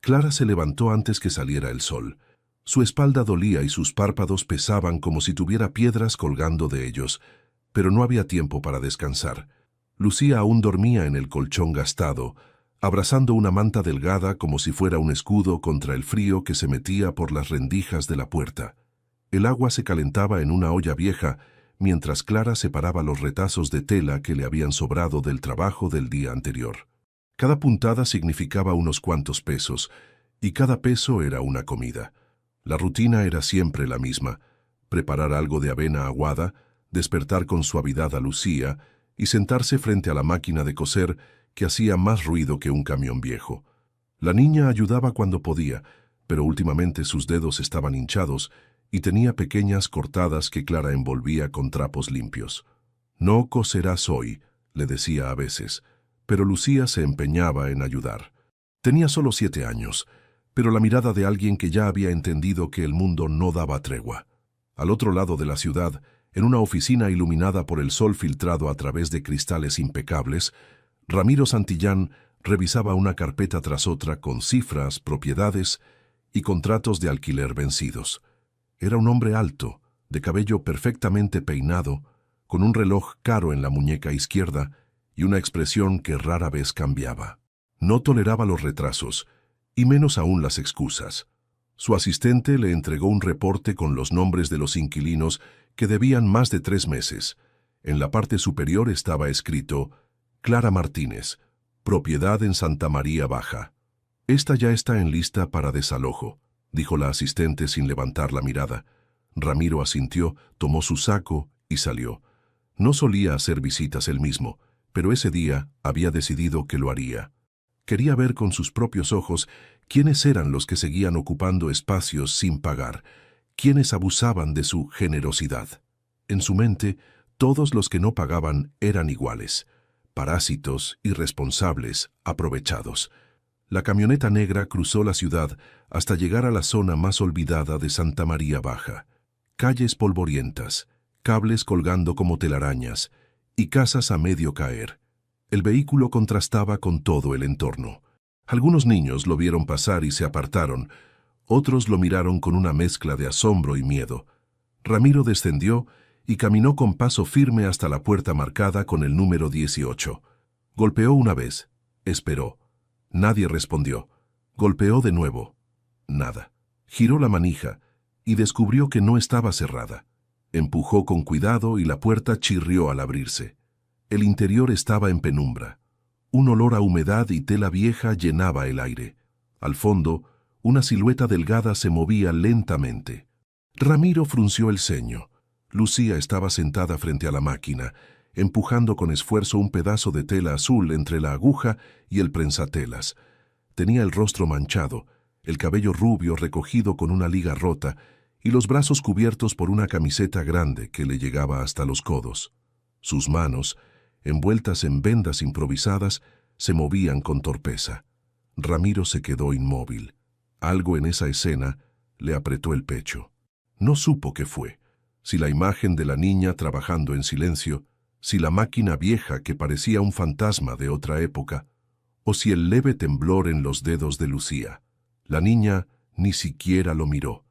Clara se levantó antes que saliera el sol. Su espalda dolía y sus párpados pesaban como si tuviera piedras colgando de ellos, pero no había tiempo para descansar. Lucía aún dormía en el colchón gastado, abrazando una manta delgada como si fuera un escudo contra el frío que se metía por las rendijas de la puerta. El agua se calentaba en una olla vieja, mientras Clara separaba los retazos de tela que le habían sobrado del trabajo del día anterior. Cada puntada significaba unos cuantos pesos, y cada peso era una comida. La rutina era siempre la misma: preparar algo de avena aguada, despertar con suavidad a Lucía y sentarse frente a la máquina de coser que hacía más ruido que un camión viejo. La niña ayudaba cuando podía, pero últimamente sus dedos estaban hinchados y tenía pequeñas cortadas que Clara envolvía con trapos limpios. «No coserás hoy», le decía a veces, pero Lucía se empeñaba en ayudar. Tenía solo 7 años, pero la mirada de alguien que ya había entendido que el mundo no daba tregua. Al otro lado de la ciudad, en una oficina iluminada por el sol filtrado a través de cristales impecables, Ramiro Santillán revisaba una carpeta tras otra con cifras, propiedades y contratos de alquiler vencidos. Era un hombre alto, de cabello perfectamente peinado, con un reloj caro en la muñeca izquierda y una expresión que rara vez cambiaba. No toleraba los retrasos, y menos aún las excusas. Su asistente le entregó un reporte con los nombres de los inquilinos que debían más de 3 meses. En la parte superior estaba escrito: Clara Martínez, propiedad en Santa María Baja. «Esta ya está en lista para desalojo», dijo la asistente sin levantar la mirada. Ramiro asintió, tomó su saco y salió. No solía hacer visitas él mismo, pero ese día había decidido que lo haría. Quería ver con sus propios ojos quiénes eran los que seguían ocupando espacios sin pagar, quiénes abusaban de su generosidad. En su mente, todos los que no pagaban eran iguales: parásitos, irresponsables, aprovechados. La camioneta negra cruzó la ciudad hasta llegar a la zona más olvidada de Santa María Baja. Calles polvorientas, cables colgando como telarañas y casas a medio caer. El vehículo contrastaba con todo el entorno. Algunos niños lo vieron pasar y se apartaron, otros lo miraron con una mezcla de asombro y miedo. Ramiro descendió y caminó con paso firme hasta la puerta marcada con el número 18. Golpeó una vez, esperó. Nadie respondió. Golpeó de nuevo. Nada. Giró la manija y descubrió que no estaba cerrada. Empujó con cuidado y la puerta chirrió al abrirse. El interior estaba en penumbra. Un olor a humedad y tela vieja llenaba el aire. Al fondo, una silueta delgada se movía lentamente. Ramiro frunció el ceño. Lucía estaba sentada frente a la máquina, empujando con esfuerzo un pedazo de tela azul entre la aguja y el prensatelas. Tenía el rostro manchado, el cabello rubio recogido con una liga rota y los brazos cubiertos por una camiseta grande que le llegaba hasta los codos. Sus manos, envueltas en vendas improvisadas, se movían con torpeza. Ramiro se quedó inmóvil. Algo en esa escena le apretó el pecho. No supo qué fue: si la imagen de la niña trabajando en silencio, si la máquina vieja que parecía un fantasma de otra época, o si el leve temblor en los dedos de Lucía. La niña ni siquiera lo miró.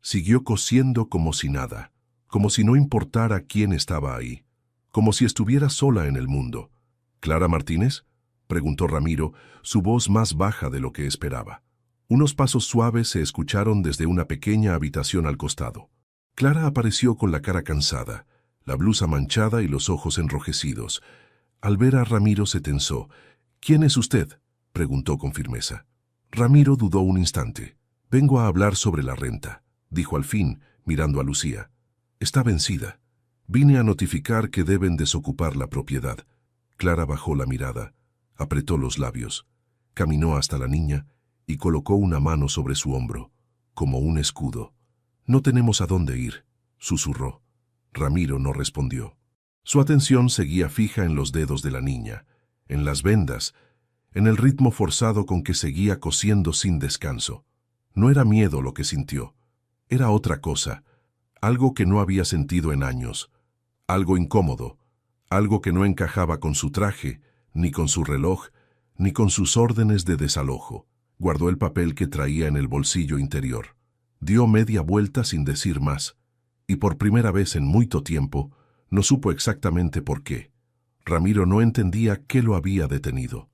Siguió cosiendo como si nada, como si no importara quién estaba ahí, como si estuviera sola en el mundo. «¿Clara Martínez?», preguntó Ramiro, su voz más baja de lo que esperaba. Unos pasos suaves se escucharon desde una pequeña habitación al costado. Clara apareció con la cara cansada, la blusa manchada y los ojos enrojecidos. Al ver a Ramiro se tensó. «¿Quién es usted?», preguntó con firmeza. Ramiro dudó un instante. «Vengo a hablar sobre la renta», dijo al fin, mirando a Lucía. «Está vencida. Vine a notificar que deben desocupar la propiedad». Clara bajó la mirada, apretó los labios, caminó hasta la niña y colocó una mano sobre su hombro, como un escudo. «No tenemos a dónde ir», susurró. Ramiro no respondió. Su atención seguía fija en los dedos de la niña, en las vendas, en el ritmo forzado con que seguía cosiendo sin descanso. No era miedo lo que sintió, era otra cosa, algo que no había sentido en años, algo incómodo, algo que no encajaba con su traje, ni con su reloj, ni con sus órdenes de desalojo. Guardó el papel que traía en el bolsillo interior. Dio media vuelta sin decir más, y por primera vez en mucho tiempo no supo exactamente por qué. Ramiro no entendía qué lo había detenido.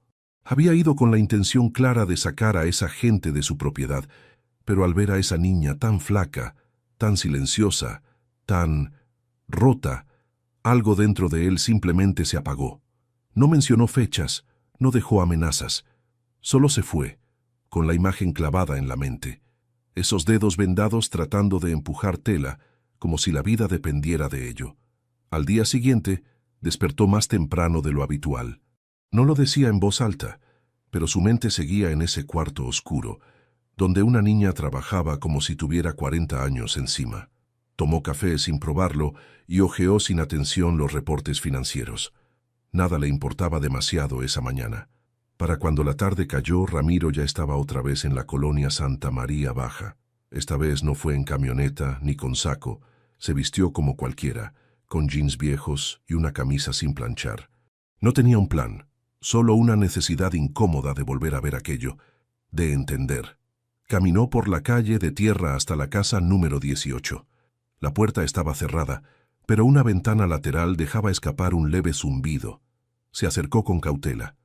Había ido con la intención clara de sacar a esa gente de su propiedad, pero al ver a esa niña tan flaca, tan silenciosa, tan rota, algo dentro de él simplemente se apagó. No mencionó fechas, no dejó amenazas. Solo se fue, con la imagen clavada en la mente. Esos dedos vendados tratando de empujar tela, como si la vida dependiera de ello. Al día siguiente, despertó más temprano de lo habitual. No lo decía en voz alta, pero su mente seguía en ese cuarto oscuro, donde una niña trabajaba como si tuviera 40 años encima. Tomó café sin probarlo y hojeó sin atención los reportes financieros. Nada le importaba demasiado esa mañana. Para cuando la tarde cayó, Ramiro ya estaba otra vez en la colonia Santa María Baja. Esta vez no fue en camioneta ni con saco. Se vistió como cualquiera, con jeans viejos y una camisa sin planchar. No tenía un plan, solo una necesidad incómoda de volver a ver aquello, de entender. Caminó por la calle de tierra hasta la casa número 18. La puerta estaba cerrada, pero una ventana lateral dejaba escapar un leve zumbido. Se acercó con cautela.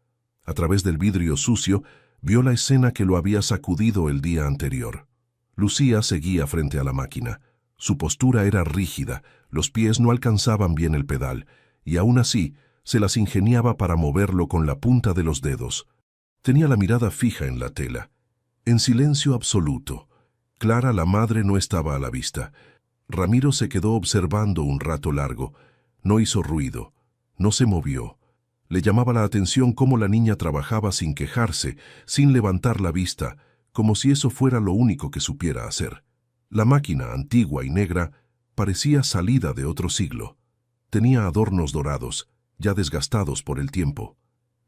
A través del vidrio sucio, vio la escena que lo había sacudido el día anterior. Lucía seguía frente a la máquina. Su postura era rígida, los pies no alcanzaban bien el pedal, y aún así se las ingeniaba para moverlo con la punta de los dedos. Tenía la mirada fija en la tela. En silencio absoluto. Clara, la madre, no estaba a la vista. Ramiro se quedó observando un rato largo. No hizo ruido. No se movió. Le llamaba la atención cómo la niña trabajaba sin quejarse, sin levantar la vista, como si eso fuera lo único que supiera hacer. La máquina, antigua y negra, parecía salida de otro siglo. Tenía adornos dorados, ya desgastados por el tiempo.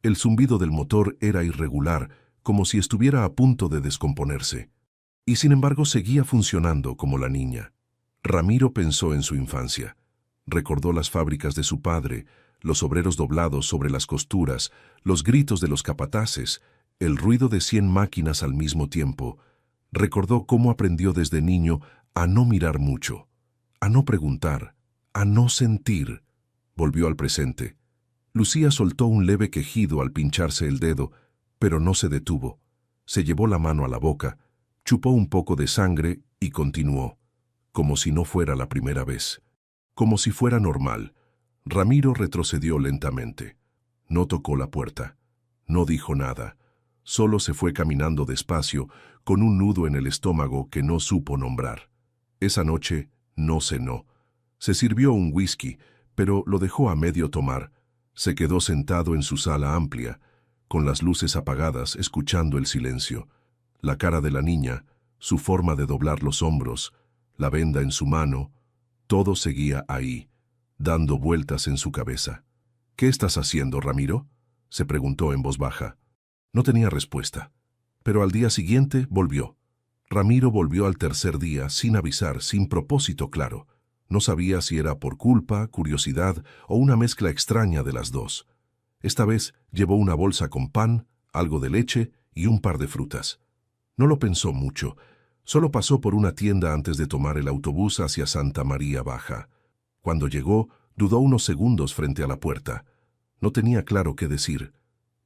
El zumbido del motor era irregular, como si estuviera a punto de descomponerse. Y sin embargo seguía funcionando como la niña. Ramiro pensó en su infancia. Recordó las fábricas de su padre, los obreros doblados sobre las costuras, los gritos de los capataces, el ruido de 100 máquinas al mismo tiempo. Recordó cómo aprendió desde niño a no mirar mucho, a no preguntar, a no sentir. Volvió al presente. Lucía soltó un leve quejido al pincharse el dedo, pero no se detuvo. Se llevó la mano a la boca, chupó un poco de sangre y continuó, como si no fuera la primera vez, como si fuera normal. Ramiro retrocedió lentamente. No tocó la puerta. No dijo nada. Solo se fue caminando despacio, con un nudo en el estómago que no supo nombrar. Esa noche no cenó. Se sirvió un whisky, pero lo dejó a medio tomar. Se quedó sentado en su sala amplia, con las luces apagadas, escuchando el silencio. La cara de la niña, su forma de doblar los hombros, la venda en su mano, todo seguía ahí, dando vueltas en su cabeza. «¿Qué estás haciendo, Ramiro?», se preguntó en voz baja. No tenía respuesta, pero al día siguiente volvió. Ramiro volvió al tercer día, sin avisar, sin propósito claro. No sabía si era por culpa, curiosidad o una mezcla extraña de las dos. Esta vez llevó una bolsa con pan, algo de leche y un par de frutas. No lo pensó mucho. Solo pasó por una tienda antes de tomar el autobús hacia Santa María Baja. Cuando llegó, dudó unos segundos frente a la puerta. No tenía claro qué decir.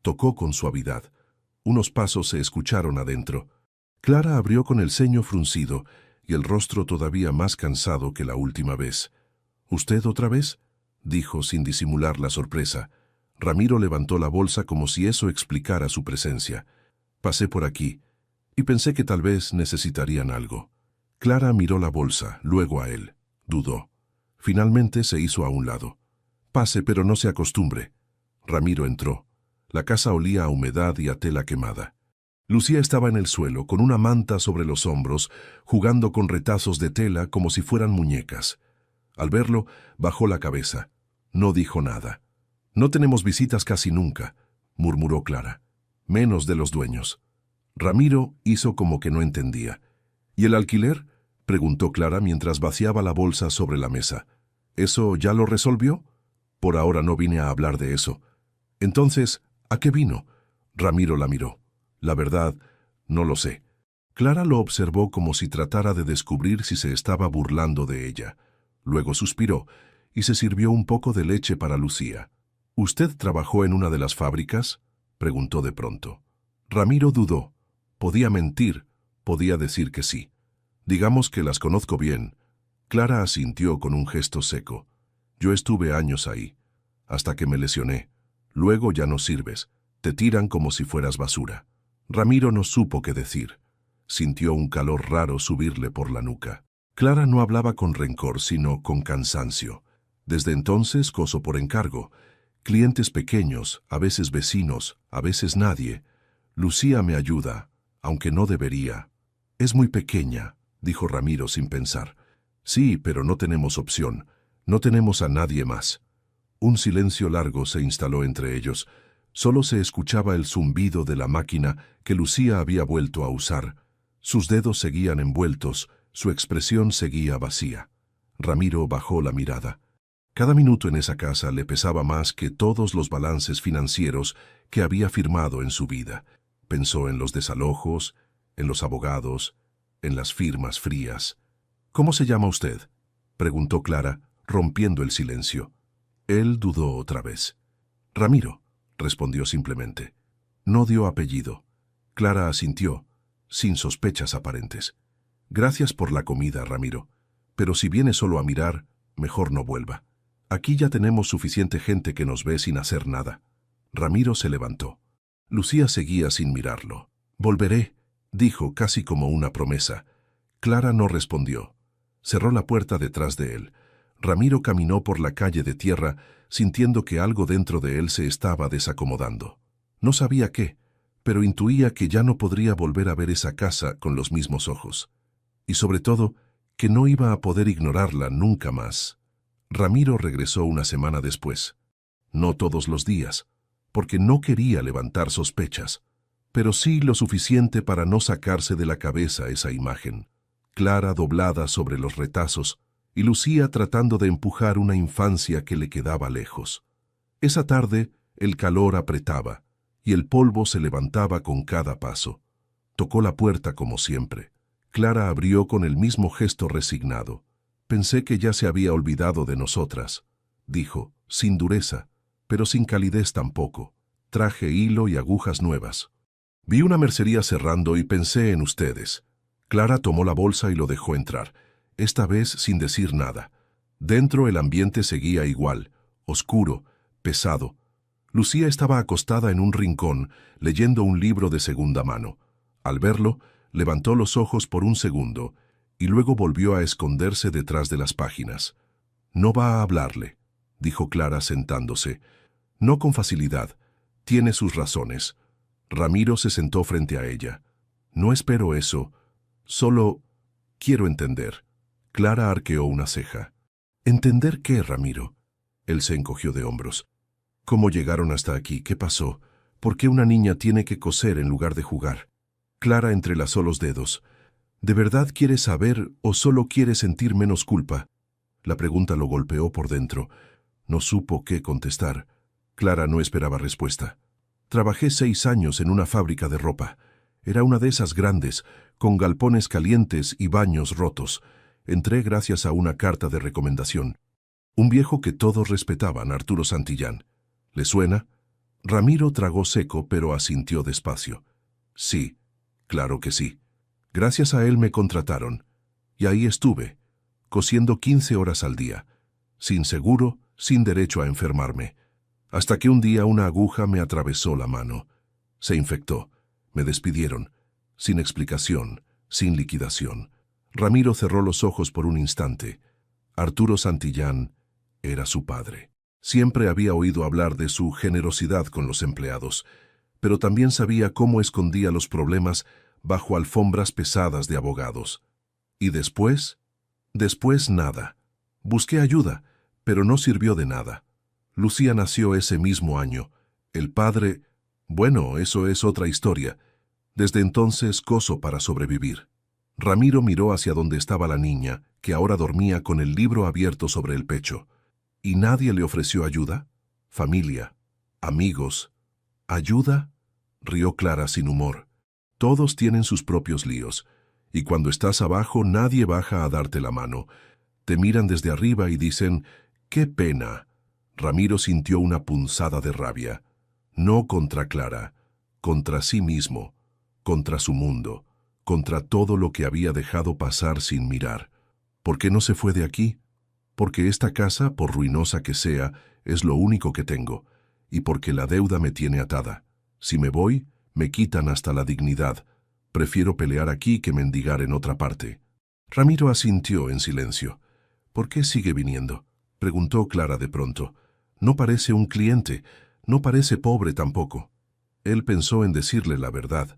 Tocó con suavidad. Unos pasos se escucharon adentro. Clara abrió con el ceño fruncido y el rostro todavía más cansado que la última vez. «¿Usted otra vez?», dijo sin disimular la sorpresa. Ramiro levantó la bolsa como si eso explicara su presencia. «Pasé por aquí y pensé que tal vez necesitarían algo». Clara miró la bolsa, luego a él. Dudó. Finalmente se hizo a un lado. «Pase, pero no se acostumbre». Ramiro entró. La casa olía a humedad y a tela quemada. Lucía estaba en el suelo, con una manta sobre los hombros, jugando con retazos de tela como si fueran muñecas. Al verlo, bajó la cabeza. No dijo nada. «No tenemos visitas casi nunca», murmuró Clara. «Menos de los dueños». Ramiro hizo como que no entendía. «¿Y el alquiler?», preguntó Clara mientras vaciaba la bolsa sobre la mesa. «¿Eso ya lo resolvió?». «Por ahora no vine a hablar de eso». «Entonces, ¿a qué vino?». Ramiro la miró. «La verdad, No lo sé. Clara lo observó como si tratara de descubrir si se estaba burlando de ella. Luego suspiró y se sirvió un poco de leche para Lucía. ¿Usted trabajó en una de las fábricas?, preguntó de pronto. Ramiro dudó. Podía mentir, podía decir que sí. Digamos que las conozco bien. Clara asintió con un gesto seco. Yo estuve años ahí, hasta que me lesioné. Luego ya no sirves. Te tiran como si fueras basura. Ramiro no supo qué decir. Sintió un calor raro subirle por la nuca. Clara no hablaba con rencor, sino con cansancio. Desde entonces coso por encargo. Clientes pequeños, a veces vecinos, a veces nadie. Lucía me ayuda, aunque no debería. Es muy pequeña, dijo Ramiro sin pensar. Sí, pero no tenemos opción. No tenemos a nadie más. Un silencio largo se instaló entre ellos. Solo se escuchaba el zumbido de la máquina que Lucía había vuelto a usar. Sus dedos seguían envueltos, su expresión seguía vacía. Ramiro bajó la mirada. Cada minuto en esa casa le pesaba más que todos los balances financieros que había firmado en su vida. Pensó en los desalojos, en los abogados, en las firmas frías. ¿Cómo se llama usted?, preguntó Clara, rompiendo el silencio. Él dudó otra vez. Ramiro, respondió simplemente. No dio apellido. Clara asintió, sin sospechas aparentes. Gracias por la comida, Ramiro. Pero si viene solo a mirar, mejor no vuelva. Aquí ya tenemos suficiente gente que nos ve sin hacer nada. Ramiro se levantó. Lucía seguía sin mirarlo. Volveré, dijo casi como una promesa. Clara no respondió. Cerró la puerta detrás de él. Ramiro caminó por la calle de tierra, sintiendo que algo dentro de él se estaba desacomodando. No sabía qué, pero intuía que ya no podría volver a ver esa casa con los mismos ojos. Y sobre todo, que no iba a poder ignorarla nunca más. Ramiro regresó una semana después. No todos los días, porque no quería levantar sospechas, pero sí lo suficiente para no sacarse de la cabeza esa imagen. Clara doblada sobre los retazos, y Lucía tratando de empujar una infancia que le quedaba lejos. Esa tarde el calor apretaba, y el polvo se levantaba con cada paso. Tocó la puerta como siempre. Clara abrió con el mismo gesto resignado. Pensé que ya se había olvidado de nosotras, dijo, sin dureza, pero sin calidez tampoco. Traje hilo y agujas nuevas. Vi una mercería cerrando y pensé en ustedes. Clara tomó la bolsa y lo dejó entrar, esta vez sin decir nada. Dentro el ambiente seguía igual, oscuro, pesado. Lucía estaba acostada en un rincón, leyendo un libro de segunda mano. Al verlo, levantó los ojos por un segundo, y luego volvió a esconderse detrás de las páginas. No va a hablarle, dijo Clara sentándose. No con facilidad. Tiene sus razones. Ramiro se sentó frente a ella. No espero eso. Solo quiero entender. Clara arqueó una ceja. ¿Entender qué, Ramiro? Él se encogió de hombros. ¿Cómo llegaron hasta aquí? ¿Qué pasó? ¿Por qué una niña tiene que coser en lugar de jugar? Clara entrelazó los dedos. ¿De verdad quiere saber o solo quiere sentir menos culpa? La pregunta lo golpeó por dentro. No supo qué contestar. Clara no esperaba respuesta. Trabajé 6 años en una fábrica de ropa. Era una de esas grandes, con galpones calientes y baños rotos. Entré gracias a una carta de recomendación. Un viejo que todos respetaban, Arturo Santillán. ¿Le suena? Ramiro tragó seco, pero asintió despacio. Sí, claro que sí. Gracias a él me contrataron. Y ahí estuve, cosiendo 15 horas al día, sin seguro, sin derecho a enfermarme. Hasta que un día una aguja me atravesó la mano. Se infectó. Me despidieron. Sin explicación, sin liquidación. Ramiro cerró los ojos por un instante. Arturo Santillán era su padre. Siempre había oído hablar de su generosidad con los empleados, pero también sabía cómo escondía los problemas bajo alfombras pesadas de abogados. ¿Y después? Después nada. Busqué ayuda, pero no sirvió de nada. Lucía nació ese mismo año. El padre... Bueno, eso es otra historia. Desde entonces coso para sobrevivir. Ramiro miró hacia donde estaba la niña, que ahora dormía con el libro abierto sobre el pecho. ¿Y nadie le ofreció ayuda? ¿Familia? ¿Amigos? ¿Ayuda? Rió Clara sin humor. Todos tienen sus propios líos, y cuando estás abajo nadie baja a darte la mano. Te miran desde arriba y dicen, ¡qué pena! Ramiro sintió una punzada de rabia. No contra Clara, contra sí mismo, contra su mundo, contra todo lo que había dejado pasar sin mirar. ¿Por qué no se fue de aquí? Porque esta casa, por ruinosa que sea, es lo único que tengo, y porque la deuda me tiene atada. Si me voy, me quitan hasta la dignidad. Prefiero pelear aquí que mendigar en otra parte. Ramiro asintió en silencio. ¿Por qué sigue viniendo?, preguntó Clara de pronto. No parece un cliente, no parece pobre tampoco. Él pensó en decirle la verdad,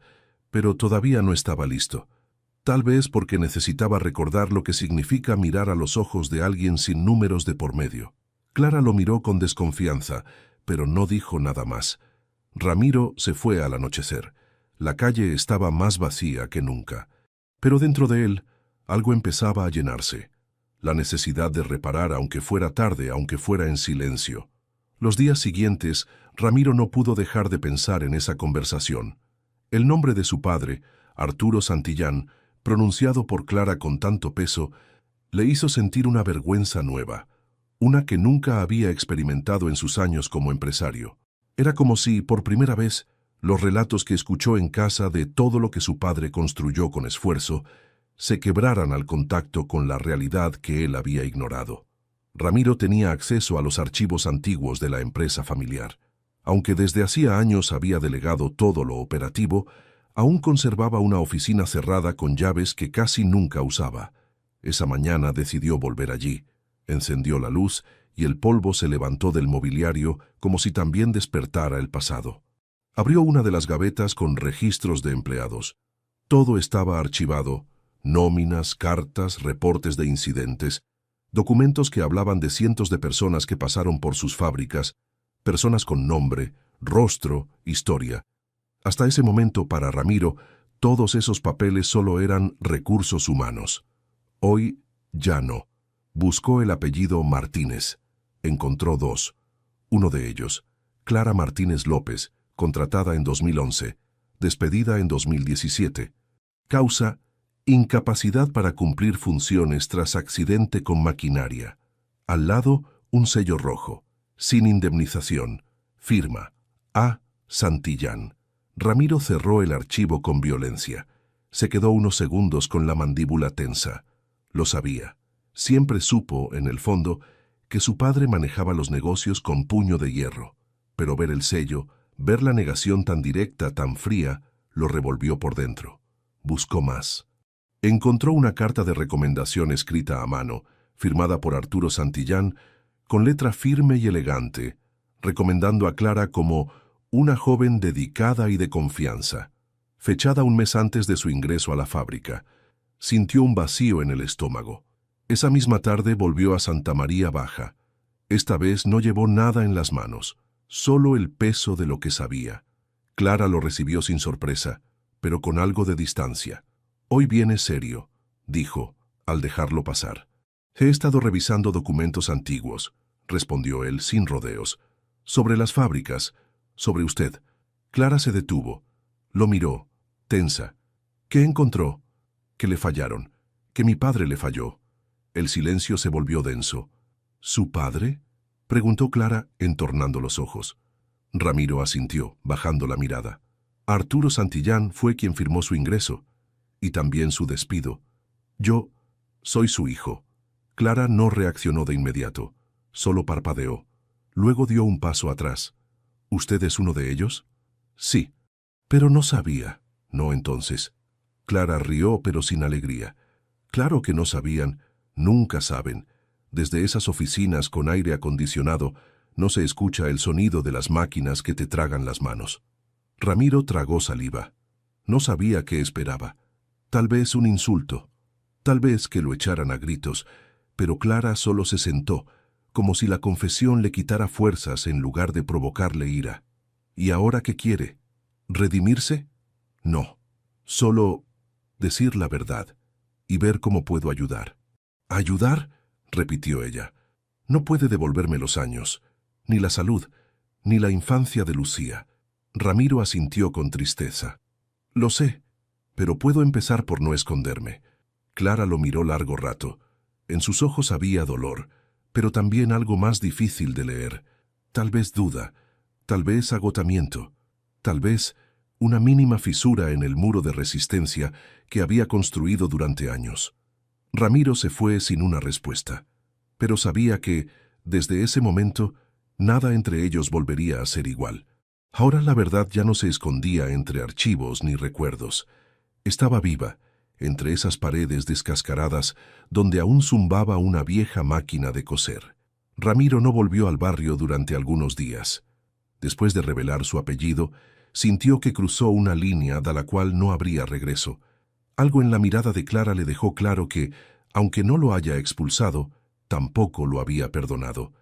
pero todavía no estaba listo. Tal vez porque necesitaba recordar lo que significa mirar a los ojos de alguien sin números de por medio. Clara lo miró con desconfianza, pero no dijo nada más. Ramiro se fue al anochecer. La calle estaba más vacía que nunca. Pero dentro de él, algo empezaba a llenarse. La necesidad de reparar, aunque fuera tarde, aunque fuera en silencio. Los días siguientes, Ramiro no pudo dejar de pensar en esa conversación. El nombre de su padre, Arturo Santillán, pronunciado por Clara con tanto peso, le hizo sentir una vergüenza nueva, una que nunca había experimentado en sus años como empresario. Era como si, por primera vez, los relatos que escuchó en casa de todo lo que su padre construyó con esfuerzo, se quebraran al contacto con la realidad que él había ignorado. Ramiro tenía acceso a los archivos antiguos de la empresa familiar. Aunque desde hacía años había delegado todo lo operativo, aún conservaba una oficina cerrada con llaves que casi nunca usaba. Esa mañana decidió volver allí. Encendió la luz y el polvo se levantó del mobiliario como si también despertara el pasado. Abrió una de las gavetas con registros de empleados. Todo estaba archivado: nóminas, cartas, reportes de incidentes, documentos que hablaban de cientos de personas que pasaron por sus fábricas, personas con nombre, rostro, historia. Hasta ese momento, para Ramiro, todos esos papeles solo eran recursos humanos. Hoy ya no. Buscó el apellido Martínez. Encontró dos. Uno de ellos, Clara Martínez López, contratada en 2011, despedida en 2017. Causa: incapacidad para cumplir funciones tras accidente con maquinaria. Al lado, un sello rojo: sin indemnización. Firma: A. Santillán. Ramiro cerró el archivo con violencia. Se quedó unos segundos con la mandíbula tensa. Lo sabía. Siempre supo, en el fondo, que su padre manejaba los negocios con puño de hierro. Pero ver el sello, ver la negación tan directa, tan fría, lo revolvió por dentro. Buscó más. Encontró una carta de recomendación escrita a mano, firmada por Arturo Santillán, con letra firme y elegante, recomendando a Clara como una joven dedicada y de confianza, fechada un mes antes de su ingreso a la fábrica. Sintió un vacío en el estómago. Esa misma tarde volvió a Santa María Baja. Esta vez no llevó nada en las manos, solo el peso de lo que sabía. Clara lo recibió sin sorpresa, pero con algo de distancia. «Hoy viene serio», dijo, al dejarlo pasar. «He estado revisando documentos antiguos», respondió él sin rodeos. «Sobre las fábricas, sobre usted». Clara se detuvo. Lo miró, tensa. «¿Qué encontró?» «Que le fallaron, que mi padre le falló». El silencio se volvió denso. «¿Su padre?», preguntó Clara, entornando los ojos. Ramiro asintió, bajando la mirada. «Arturo Santillán fue quien firmó su ingreso, y también su despido. Yo soy su hijo». Clara no reaccionó de inmediato, solo parpadeó. Luego dio un paso atrás. «¿Usted es uno de ellos?» «Sí». «Pero no sabía». «No, entonces». Clara rió, pero sin alegría. «Claro que no sabían. Nunca saben. Desde esas oficinas con aire acondicionado no se escucha el sonido de las máquinas que te tragan las manos». Ramiro tragó saliva. No sabía qué esperaba. Tal vez un insulto, tal vez que lo echaran a gritos, pero Clara solo se sentó, como si la confesión le quitara fuerzas en lugar de provocarle ira. ¿Y ahora qué quiere? ¿Redimirse? No. Solo decir la verdad y ver cómo puedo ayudar. ¿Ayudar?, repitió ella. «No puede devolverme los años, ni la salud, ni la infancia de Lucía». Ramiro asintió con tristeza. «Lo sé, pero puedo empezar por no esconderme. Clara lo miró largo rato. En sus ojos había dolor, pero también algo más difícil de leer. Tal vez duda, tal vez agotamiento, tal vez una mínima fisura en el muro de resistencia que había construido durante años. Ramiro se fue sin una respuesta, pero sabía que, desde ese momento, nada entre ellos volvería a ser igual. Ahora la verdad ya no se escondía entre archivos ni recuerdos. Estaba viva, entre esas paredes descascaradas donde aún zumbaba una vieja máquina de coser. Ramiro no volvió al barrio durante algunos días. Después de revelar su apellido, sintió que cruzó una línea de la cual no habría regreso. Algo en la mirada de Clara le dejó claro que, aunque no lo haya expulsado, tampoco lo había perdonado.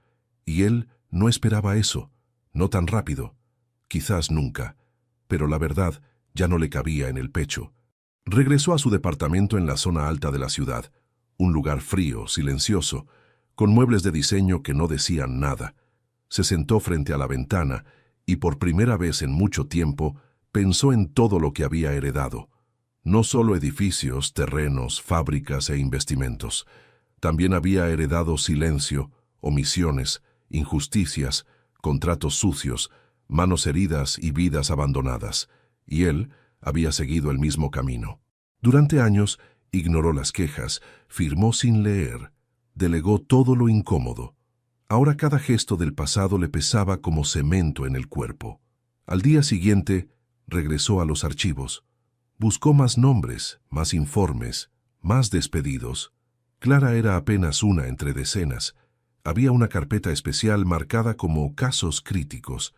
Y él no esperaba eso, no tan rápido, quizás nunca, pero la verdad ya no le cabía en el pecho. Regresó a su departamento en la zona alta de la ciudad, un lugar frío, silencioso, con muebles de diseño que no decían nada. Se sentó frente a la ventana y por primera vez en mucho tiempo pensó en todo lo que había heredado. No solo edificios, terrenos, fábricas e investimentos. También había heredado silencio, omisiones, injusticias, contratos sucios, manos heridas y vidas abandonadas. Y él había seguido el mismo camino. Durante años, ignoró las quejas, firmó sin leer, delegó todo lo incómodo. Ahora cada gesto del pasado le pesaba como cemento en el cuerpo. Al día siguiente, regresó a los archivos. Buscó más nombres, más informes, más despedidos. Clara era apenas una entre decenas. Había una carpeta especial marcada como casos críticos.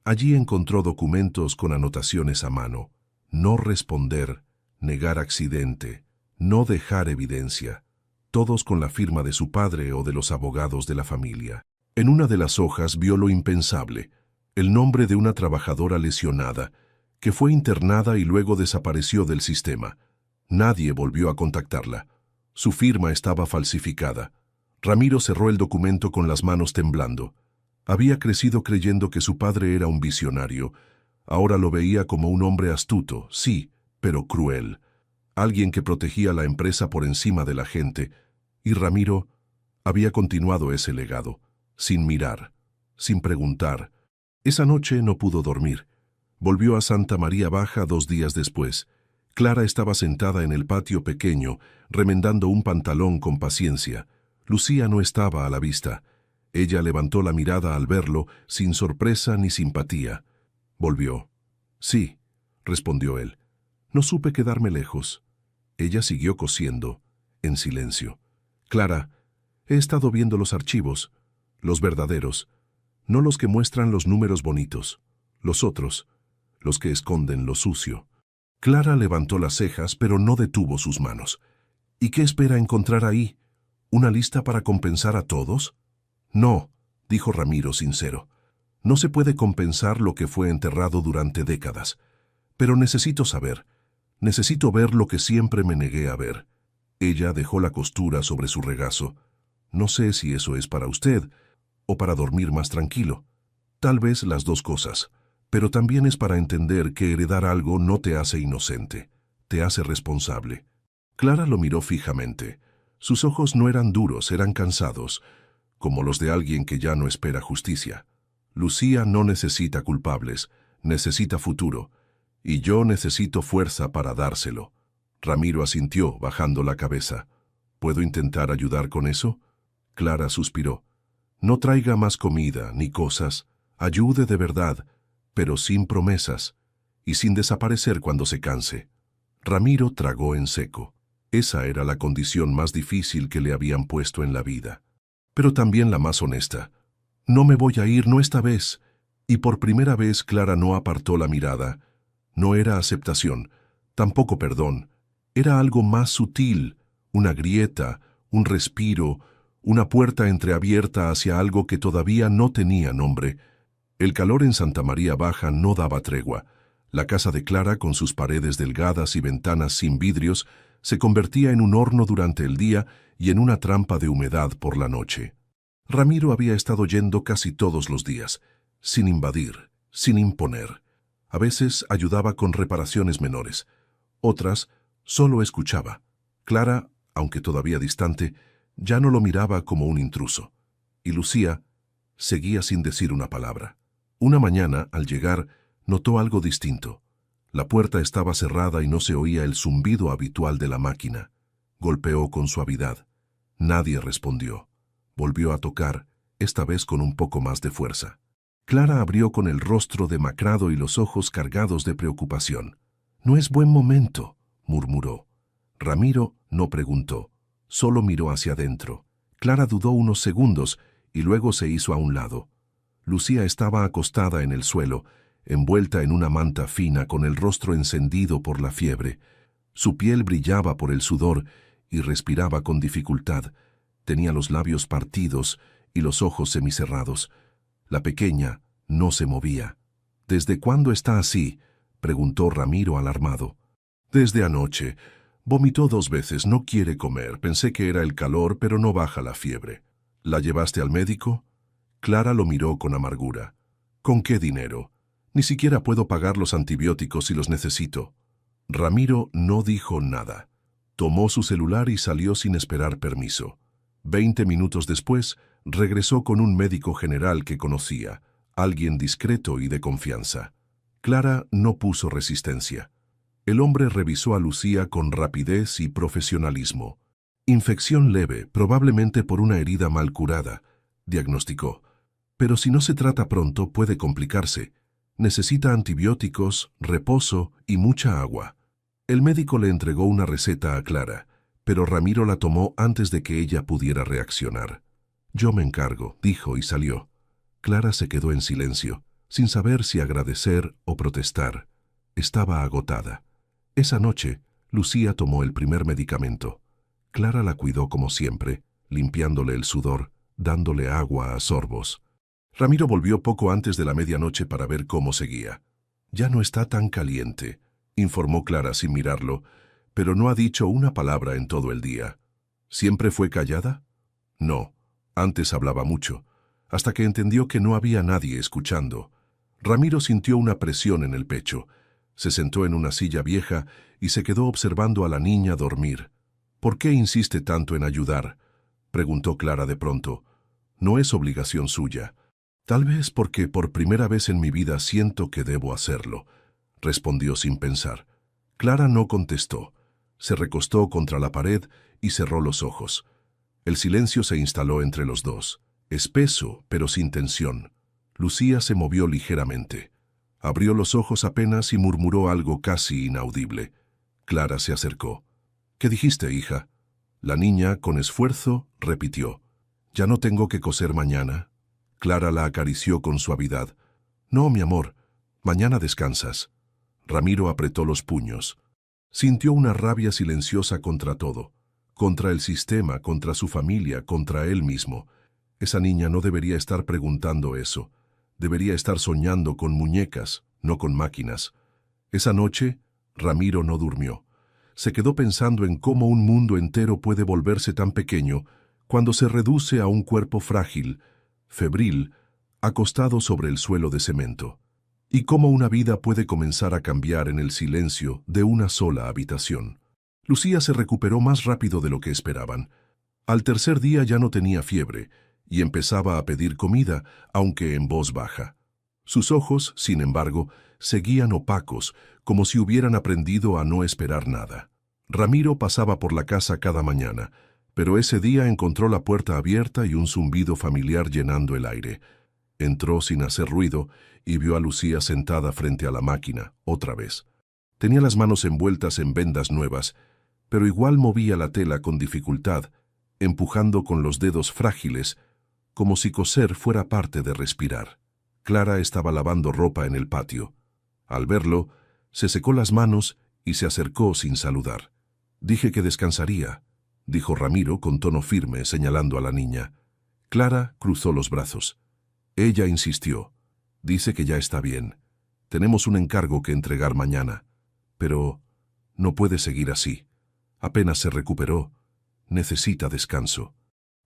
Allí encontró documentos con anotaciones a mano. No responder, negar accidente, no dejar evidencia, todos con la firma de su padre o de los abogados de la familia. En una de las hojas vio lo impensable, el nombre de una trabajadora lesionada, que fue internada y luego desapareció del sistema. Nadie volvió a contactarla. Su firma estaba falsificada. Ramiro cerró el documento con las manos temblando. Había crecido creyendo que su padre era un visionario. Ahora lo veía como un hombre astuto, sí, pero cruel. Alguien que protegía la empresa por encima de la gente. Y Ramiro había continuado ese legado, sin mirar, sin preguntar. Esa noche no pudo dormir. Volvió a Santa María Baja 2 días después. Clara estaba sentada en el patio pequeño, remendando un pantalón con paciencia. Lucía no estaba a la vista. Ella levantó la mirada al verlo, sin sorpresa ni simpatía. Volvió. Sí, respondió él. No supe quedarme lejos. Ella siguió cosiendo, en silencio. Clara, he estado viendo los archivos, los verdaderos, no los que muestran los números bonitos, los otros, los que esconden lo sucio. Clara levantó las cejas, pero no detuvo sus manos. ¿Y qué espera encontrar ahí? ¿Una lista para compensar a todos? No, dijo Ramiro sincero. No se puede compensar lo que fue enterrado durante décadas. Pero necesito saber. Necesito ver lo que siempre me negué a ver. Ella dejó la costura sobre su regazo. No sé si eso es para usted o para dormir más tranquilo. Tal vez las dos cosas. Pero también es para entender que heredar algo no te hace inocente. Te hace responsable. Clara lo miró fijamente. Sus ojos no eran duros, eran cansados, como los de alguien que ya no espera justicia. Lucía no necesita culpables, necesita futuro, y yo necesito fuerza para dárselo. Ramiro asintió, bajando la cabeza. ¿Puedo intentar ayudar con eso? Clara suspiró. No traiga más comida ni cosas. Ayude de verdad, pero sin promesas, y sin desaparecer cuando se canse. Ramiro tragó en seco. Esa era la condición más difícil que le habían puesto en la vida, pero también la más honesta. No me voy a ir, no esta vez. Y por primera vez Clara no apartó la mirada. No era aceptación, tampoco perdón. Era algo más sutil, una grieta, un respiro, una puerta entreabierta hacia algo que todavía no tenía nombre. El calor en Santa María Baja no daba tregua. La casa de Clara, con sus paredes delgadas y ventanas sin vidrios, se convertía en un horno durante el día y en una trampa de humedad por la noche. Ramiro había estado yendo casi todos los días, sin invadir, sin imponer. A veces ayudaba con reparaciones menores. Otras, solo escuchaba. Clara, aunque todavía distante, ya no lo miraba como un intruso. Y Lucía seguía sin decir una palabra. Una mañana, al llegar, notó algo distinto. La puerta estaba cerrada y no se oía el zumbido habitual de la máquina. Golpeó con suavidad. Nadie respondió. Volvió a tocar, esta vez con un poco más de fuerza. Clara abrió con el rostro demacrado y los ojos cargados de preocupación. «No es buen momento», murmuró. Ramiro no preguntó, solo miró hacia adentro. Clara dudó unos segundos y luego se hizo a un lado. Lucía estaba acostada en el suelo, envuelta en una manta fina con el rostro encendido por la fiebre. Su piel brillaba por el sudor y respiraba con dificultad. Tenía los labios partidos y los ojos semicerrados. La pequeña no se movía. «¿Desde cuándo está así?», preguntó Ramiro alarmado. «Desde anoche. Vomitó 2 veces, no quiere comer. Pensé que era el calor, pero no baja la fiebre». «¿La llevaste al médico?». Clara lo miró con amargura. «¿Con qué dinero? Ni siquiera puedo pagar los antibióticos si los necesito». Ramiro no dijo nada. Tomó su celular y salió sin esperar permiso. 20 minutos después, regresó con un médico general que conocía, alguien discreto y de confianza. Clara no puso resistencia. El hombre revisó a Lucía con rapidez y profesionalismo. «Infección leve, probablemente por una herida mal curada», diagnosticó. «Pero si no se trata pronto, puede complicarse. Necesita antibióticos, reposo y mucha agua». El médico le entregó una receta a Clara, pero Ramiro la tomó antes de que ella pudiera reaccionar. «Yo me encargo», dijo y salió. Clara se quedó en silencio, sin saber si agradecer o protestar. Estaba agotada. Esa noche, Lucía tomó el primer medicamento. Clara la cuidó como siempre, limpiándole el sudor, dándole agua a sorbos. Ramiro volvió poco antes de la medianoche para ver cómo seguía. «Ya no está tan caliente», informó Clara sin mirarlo, «pero no ha dicho una palabra en todo el día». «¿Siempre fue callada?». «No, antes hablaba mucho, hasta que entendió que no había nadie escuchando». Ramiro sintió una presión en el pecho. Se sentó en una silla vieja y se quedó observando a la niña dormir. «¿Por qué insiste tanto en ayudar?», preguntó Clara de pronto. «No es obligación suya». «Tal vez porque por primera vez en mi vida siento que debo hacerlo», respondió sin pensar. Clara no contestó. Se recostó contra la pared y cerró los ojos. El silencio se instaló entre los dos, espeso pero sin tensión. Lucía se movió ligeramente. Abrió los ojos apenas y murmuró algo casi inaudible. Clara se acercó. «¿Qué dijiste, hija?». La niña, con esfuerzo, repitió. «¿Ya no tengo que coser mañana?». Clara la acarició con suavidad. «No, mi amor, mañana descansas». Ramiro apretó los puños. Sintió una rabia silenciosa contra todo. Contra el sistema, contra su familia, contra él mismo. Esa niña no debería estar preguntando eso. Debería estar soñando con muñecas, no con máquinas. Esa noche, Ramiro no durmió. Se quedó pensando en cómo un mundo entero puede volverse tan pequeño cuando se reduce a un cuerpo frágil, febril, acostado sobre el suelo de cemento. Y cómo una vida puede comenzar a cambiar en el silencio de una sola habitación. Lucía se recuperó más rápido de lo que esperaban. Al tercer día ya no tenía fiebre y empezaba a pedir comida, aunque en voz baja. Sus ojos, sin embargo, seguían opacos, como si hubieran aprendido a no esperar nada. Ramiro pasaba por la casa cada mañana, pero ese día encontró la puerta abierta y un zumbido familiar llenando el aire. Entró sin hacer ruido y vio a Lucía sentada frente a la máquina, otra vez. Tenía las manos envueltas en vendas nuevas, pero igual movía la tela con dificultad, empujando con los dedos frágiles, como si coser fuera parte de respirar. Clara estaba lavando ropa en el patio. Al verlo, se secó las manos y se acercó sin saludar. «Dije que descansaría», dijo Ramiro con tono firme, señalando a la niña. Clara cruzó los brazos. Ella insistió. «Dice que ya está bien. Tenemos un encargo que entregar mañana. Pero no puede seguir así. Apenas se recuperó. Necesita descanso.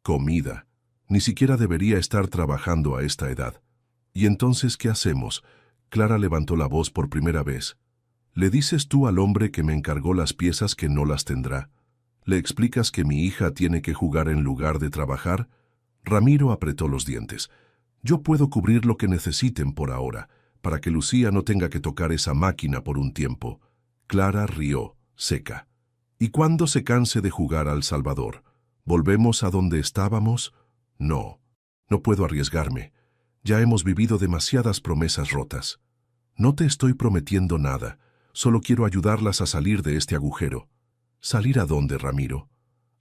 Comida. Ni siquiera debería estar trabajando a esta edad». «¿Y entonces qué hacemos?». Clara levantó la voz por primera vez. ¿Le dices tú al hombre que me encargó las piezas que no las tendrá? ¿Le explicas que mi hija tiene que jugar en lugar de trabajar? Ramiro apretó los dientes. Yo puedo cubrir lo que necesiten por ahora, para que Lucía no tenga que tocar esa máquina por un tiempo. Clara rió, seca. ¿Y cuándo se canse de jugar al Salvador? ¿Volvemos a donde estábamos? No, no puedo arriesgarme. Ya hemos vivido demasiadas promesas rotas. No te estoy prometiendo nada, solo quiero ayudarlas a salir de este agujero. ¿Salir a dónde, Ramiro?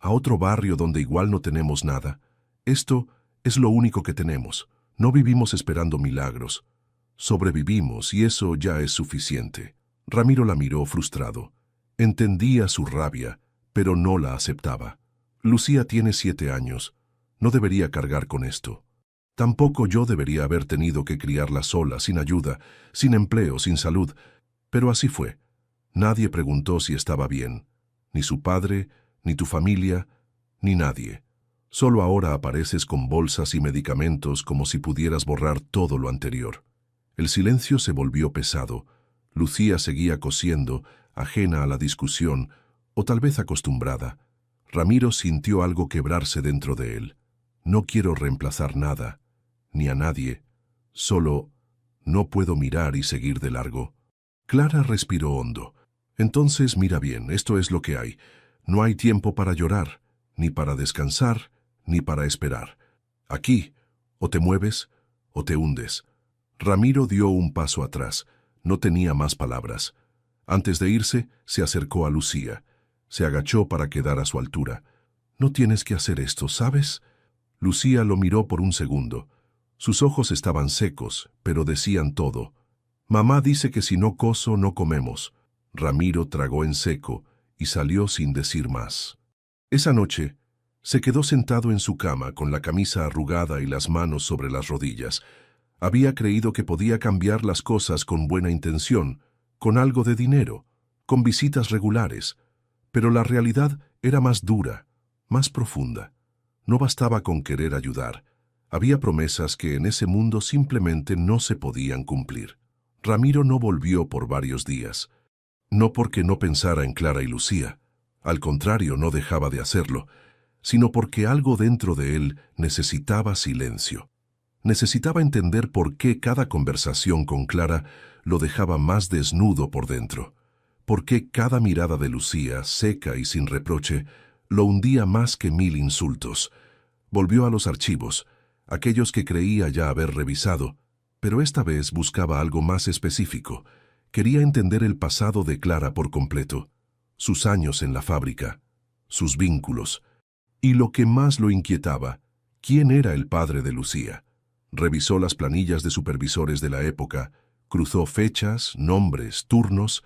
A otro barrio donde igual no tenemos nada. Esto es lo único que tenemos. No vivimos esperando milagros. Sobrevivimos y eso ya es suficiente. Ramiro la miró frustrado. Entendía su rabia, pero no la aceptaba. Lucía tiene 7 años. No debería cargar con esto. Tampoco yo debería haber tenido que criarla sola, sin ayuda, sin empleo, sin salud. Pero así fue. Nadie preguntó si estaba bien. Ni su padre, ni tu familia, ni nadie. Solo ahora apareces con bolsas y medicamentos como si pudieras borrar todo lo anterior. El silencio se volvió pesado. Lucía seguía cosiendo, ajena a la discusión, o tal vez acostumbrada. Ramiro sintió algo quebrarse dentro de él. No quiero reemplazar nada, ni a nadie. Solo no puedo mirar y seguir de largo. Clara respiró hondo. Entonces mira bien, esto es lo que hay. No hay tiempo para llorar, ni para descansar, ni para esperar. Aquí, o te mueves, o te hundes. Ramiro dio un paso atrás. No tenía más palabras. Antes de irse, se acercó a Lucía. Se agachó para quedar a su altura. No tienes que hacer esto, ¿sabes? Lucía lo miró por un segundo. Sus ojos estaban secos, pero decían todo. Mamá dice que si no coso, no comemos. Ramiro tragó en seco y salió sin decir más. Esa noche, se quedó sentado en su cama con la camisa arrugada y las manos sobre las rodillas. Había creído que podía cambiar las cosas con buena intención, con algo de dinero, con visitas regulares. Pero la realidad era más dura, más profunda. No bastaba con querer ayudar. Había promesas que en ese mundo simplemente no se podían cumplir. Ramiro no volvió por varios días. No porque no pensara en Clara y Lucía. Al contrario, no dejaba de hacerlo, sino porque algo dentro de él necesitaba silencio. Necesitaba entender por qué cada conversación con Clara lo dejaba más desnudo por dentro. Por qué cada mirada de Lucía, seca y sin reproche, lo hundía más que 1000 insultos. Volvió a los archivos, aquellos que creía ya haber revisado, pero esta vez buscaba algo más específico. Quería entender el pasado de Clara por completo, sus años en la fábrica, sus vínculos, y lo que más lo inquietaba, ¿quién era el padre de Lucía? Revisó las planillas de supervisores de la época, cruzó fechas, nombres, turnos.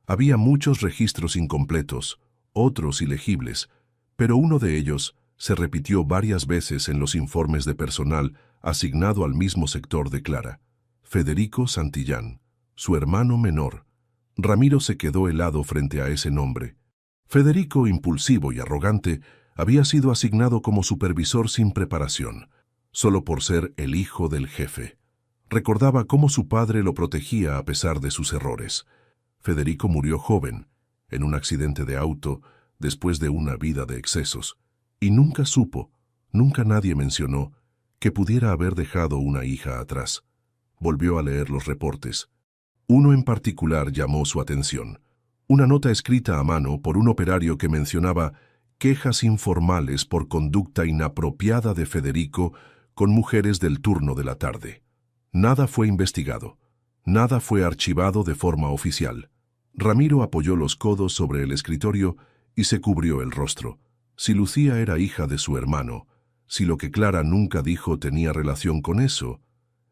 Había muchos registros incompletos, otros ilegibles, pero uno de ellos se repitió varias veces en los informes de personal asignado al mismo sector de Clara. Federico Santillán, su hermano menor. Ramiro se quedó helado frente a ese nombre. Federico, impulsivo y arrogante, había sido asignado como supervisor sin preparación, solo por ser el hijo del jefe. Recordaba cómo su padre lo protegía a pesar de sus errores. Federico murió joven, en un accidente de auto, después de una vida de excesos, y nunca supo, nunca nadie mencionó, que pudiera haber dejado una hija atrás. Volvió a leer los reportes. Uno en particular llamó su atención. Una nota escrita a mano por un operario que mencionaba quejas informales por conducta inapropiada de Federico con mujeres del turno de la tarde. Nada fue investigado. Nada fue archivado de forma oficial. Ramiro apoyó los codos sobre el escritorio y se cubrió el rostro. Si Lucía era hija de su hermano, si lo que Clara nunca dijo tenía relación con eso,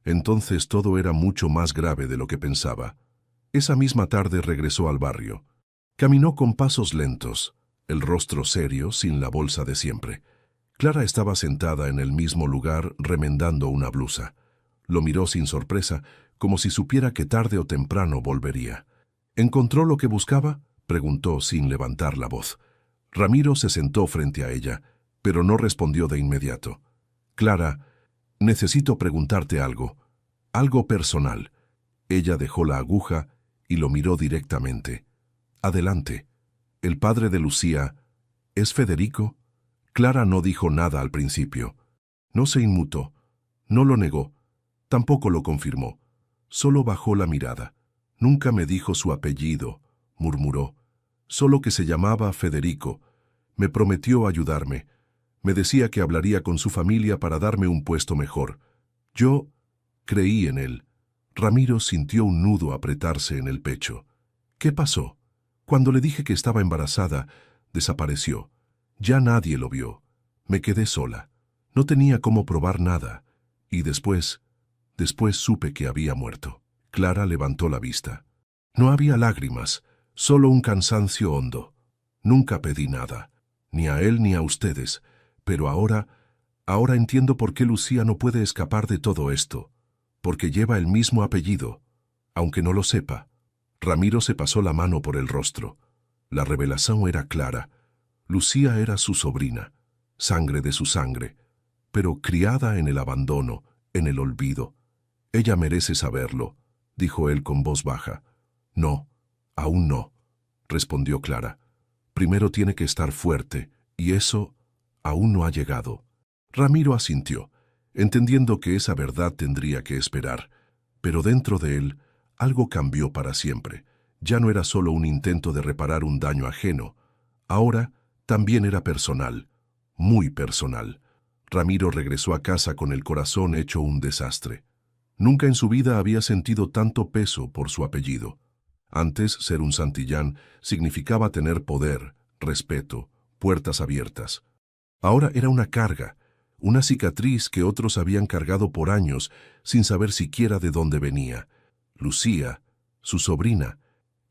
entonces todo era mucho más grave de lo que pensaba. Esa misma tarde regresó al barrio. Caminó con pasos lentos, el rostro serio, sin la bolsa de siempre. Clara estaba sentada en el mismo lugar remendando una blusa. Lo miró sin sorpresa, como si supiera que tarde o temprano volvería. ¿Encontró lo que buscaba?, preguntó sin levantar la voz. Ramiro se sentó frente a ella, pero no respondió de inmediato. Clara, necesito preguntarte algo personal. Ella dejó la aguja y lo miró directamente. Adelante. El padre de Lucía, ¿es Federico? Clara no dijo nada al principio. No se inmutó, no lo negó, tampoco lo confirmó. Solo bajó la mirada. Nunca me dijo su apellido, murmuró. Solo que se llamaba Federico. Me prometió ayudarme. Me decía que hablaría con su familia para darme un puesto mejor. Yo creí en él. Ramiro sintió un nudo apretarse en el pecho. ¿Qué pasó? Cuando le dije que estaba embarazada, desapareció. Ya nadie lo vio. Me quedé sola. No tenía cómo probar nada. Y después supe que había muerto. Clara levantó la vista. No había lágrimas, solo un cansancio hondo. Nunca pedí nada, ni a él ni a ustedes, pero ahora entiendo por qué Lucía no puede escapar de todo esto, porque lleva el mismo apellido, aunque no lo sepa. Ramiro se pasó la mano por el rostro. La revelación era clara. Lucía era su sobrina, sangre de su sangre, pero criada en el abandono, en el olvido. Ella merece saberlo, dijo él con voz baja. No, aún no, respondió Clara. Primero tiene que estar fuerte, y eso aún no ha llegado. Ramiro asintió, entendiendo que esa verdad tendría que esperar, pero dentro de él algo cambió para siempre. Ya no era solo un intento de reparar un daño ajeno, ahora también era personal, muy personal. Ramiro regresó a casa con el corazón hecho un desastre. Nunca en su vida había sentido tanto peso por su apellido. Antes, ser un Santillán significaba tener poder, respeto, puertas abiertas. Ahora era una carga, una cicatriz que otros habían cargado por años sin saber siquiera de dónde venía. Lucía, su sobrina,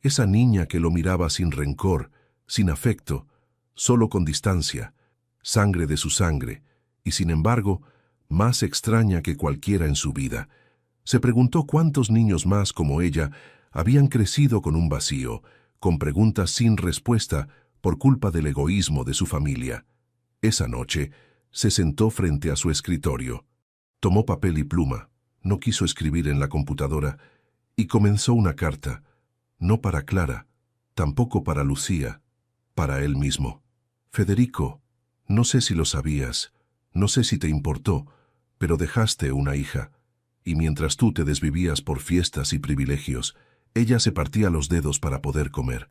esa niña que lo miraba sin rencor, sin afecto, solo con distancia, sangre de su sangre, y sin embargo, más extraña que cualquiera en su vida. Se preguntó cuántos niños más como ella habían crecido con un vacío, con preguntas sin respuesta por culpa del egoísmo de su familia. Esa noche, se sentó frente a su escritorio. Tomó papel y pluma, no quiso escribir en la computadora, y comenzó una carta, no para Clara, tampoco para Lucía, para él mismo. Federico, no sé si lo sabías, no sé si te importó, pero dejaste una hija, y mientras tú te desvivías por fiestas y privilegios, ella se partía los dedos para poder comer.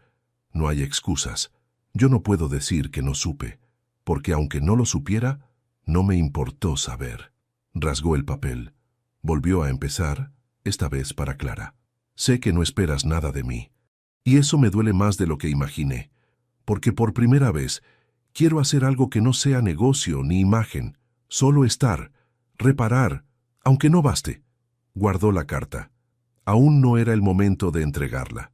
No hay excusas. Yo no puedo decir que no supe, porque aunque no lo supiera, no me importó saber. Rasgó el papel. Volvió a empezar, esta vez para Clara. Sé que no esperas nada de mí, y eso me duele más de lo que imaginé, porque por primera vez quiero hacer algo que no sea negocio ni imagen, solo estar, reparar, aunque no baste. Guardó la carta. Aún no era el momento de entregarla.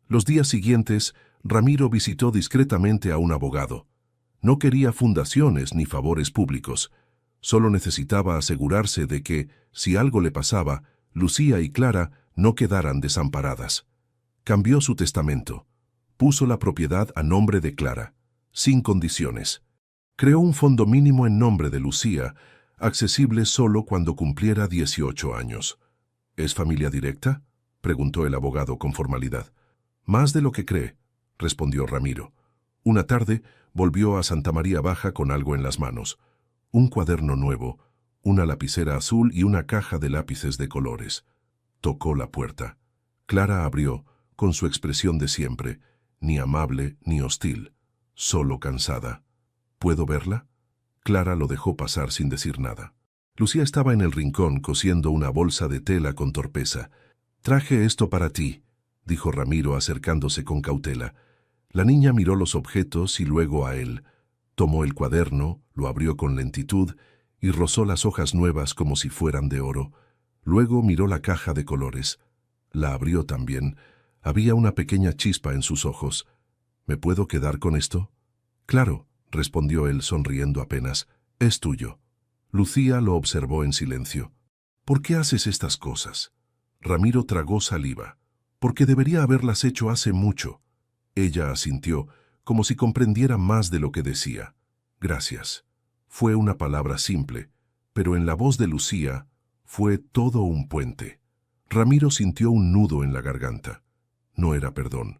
Los días siguientes, Ramiro visitó discretamente a un abogado. No quería fundaciones ni favores públicos. Solo necesitaba asegurarse de que, si algo le pasaba, Lucía y Clara no quedaran desamparadas. Cambió su testamento. Puso la propiedad a nombre de Clara, sin condiciones. Creó un fondo mínimo en nombre de Lucía, accesible solo cuando cumpliera 18 años. ¿Es familia directa?, preguntó el abogado con formalidad. Más de lo que cree, respondió Ramiro. Una tarde volvió a Santa María Baja con algo en las manos. Un cuaderno nuevo, una lapicera azul y una caja de lápices de colores. Tocó la puerta. Clara abrió, con su expresión de siempre, ni amable ni hostil, solo cansada. ¿Puedo verla? Clara lo dejó pasar sin decir nada. Lucía estaba en el rincón cosiendo una bolsa de tela con torpeza. «Traje esto para ti», dijo Ramiro acercándose con cautela. La niña miró los objetos y luego a él. Tomó el cuaderno, lo abrió con lentitud y rozó las hojas nuevas como si fueran de oro. Luego miró la caja de colores. La abrió también. Había una pequeña chispa en sus ojos. «¿Me puedo quedar con esto?» «Claro», respondió él sonriendo apenas. «Es tuyo». Lucía lo observó en silencio. «¿Por qué haces estas cosas?» Ramiro tragó saliva. «Porque debería haberlas hecho hace mucho». Ella asintió, como si comprendiera más de lo que decía. «Gracias». Fue una palabra simple, pero en la voz de Lucía fue todo un puente. Ramiro sintió un nudo en la garganta. No era perdón,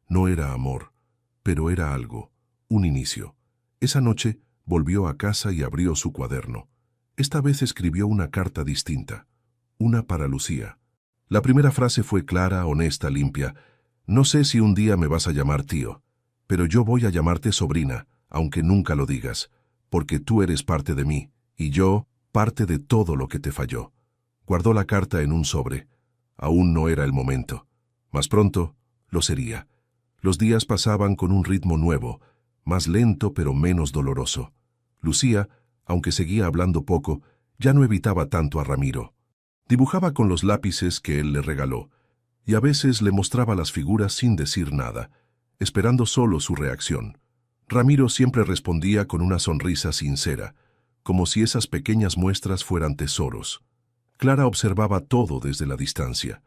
no era amor, pero era algo, un inicio. Esa noche volvió a casa y abrió su cuaderno. Esta vez escribió una carta distinta, una para Lucía. La primera frase fue clara, honesta, limpia. No sé si un día me vas a llamar tío, pero yo voy a llamarte sobrina, aunque nunca lo digas, porque tú eres parte de mí, y yo, parte de todo lo que te falló. Guardó la carta en un sobre. Aún no era el momento. Más pronto, lo sería. Los días pasaban con un ritmo nuevo, más lento pero menos doloroso. Lucía, aunque seguía hablando poco, ya no evitaba tanto a Ramiro. Dibujaba con los lápices que él le regaló, y a veces le mostraba las figuras sin decir nada, esperando solo su reacción. Ramiro siempre respondía con una sonrisa sincera, como si esas pequeñas muestras fueran tesoros. Clara observaba todo desde la distancia.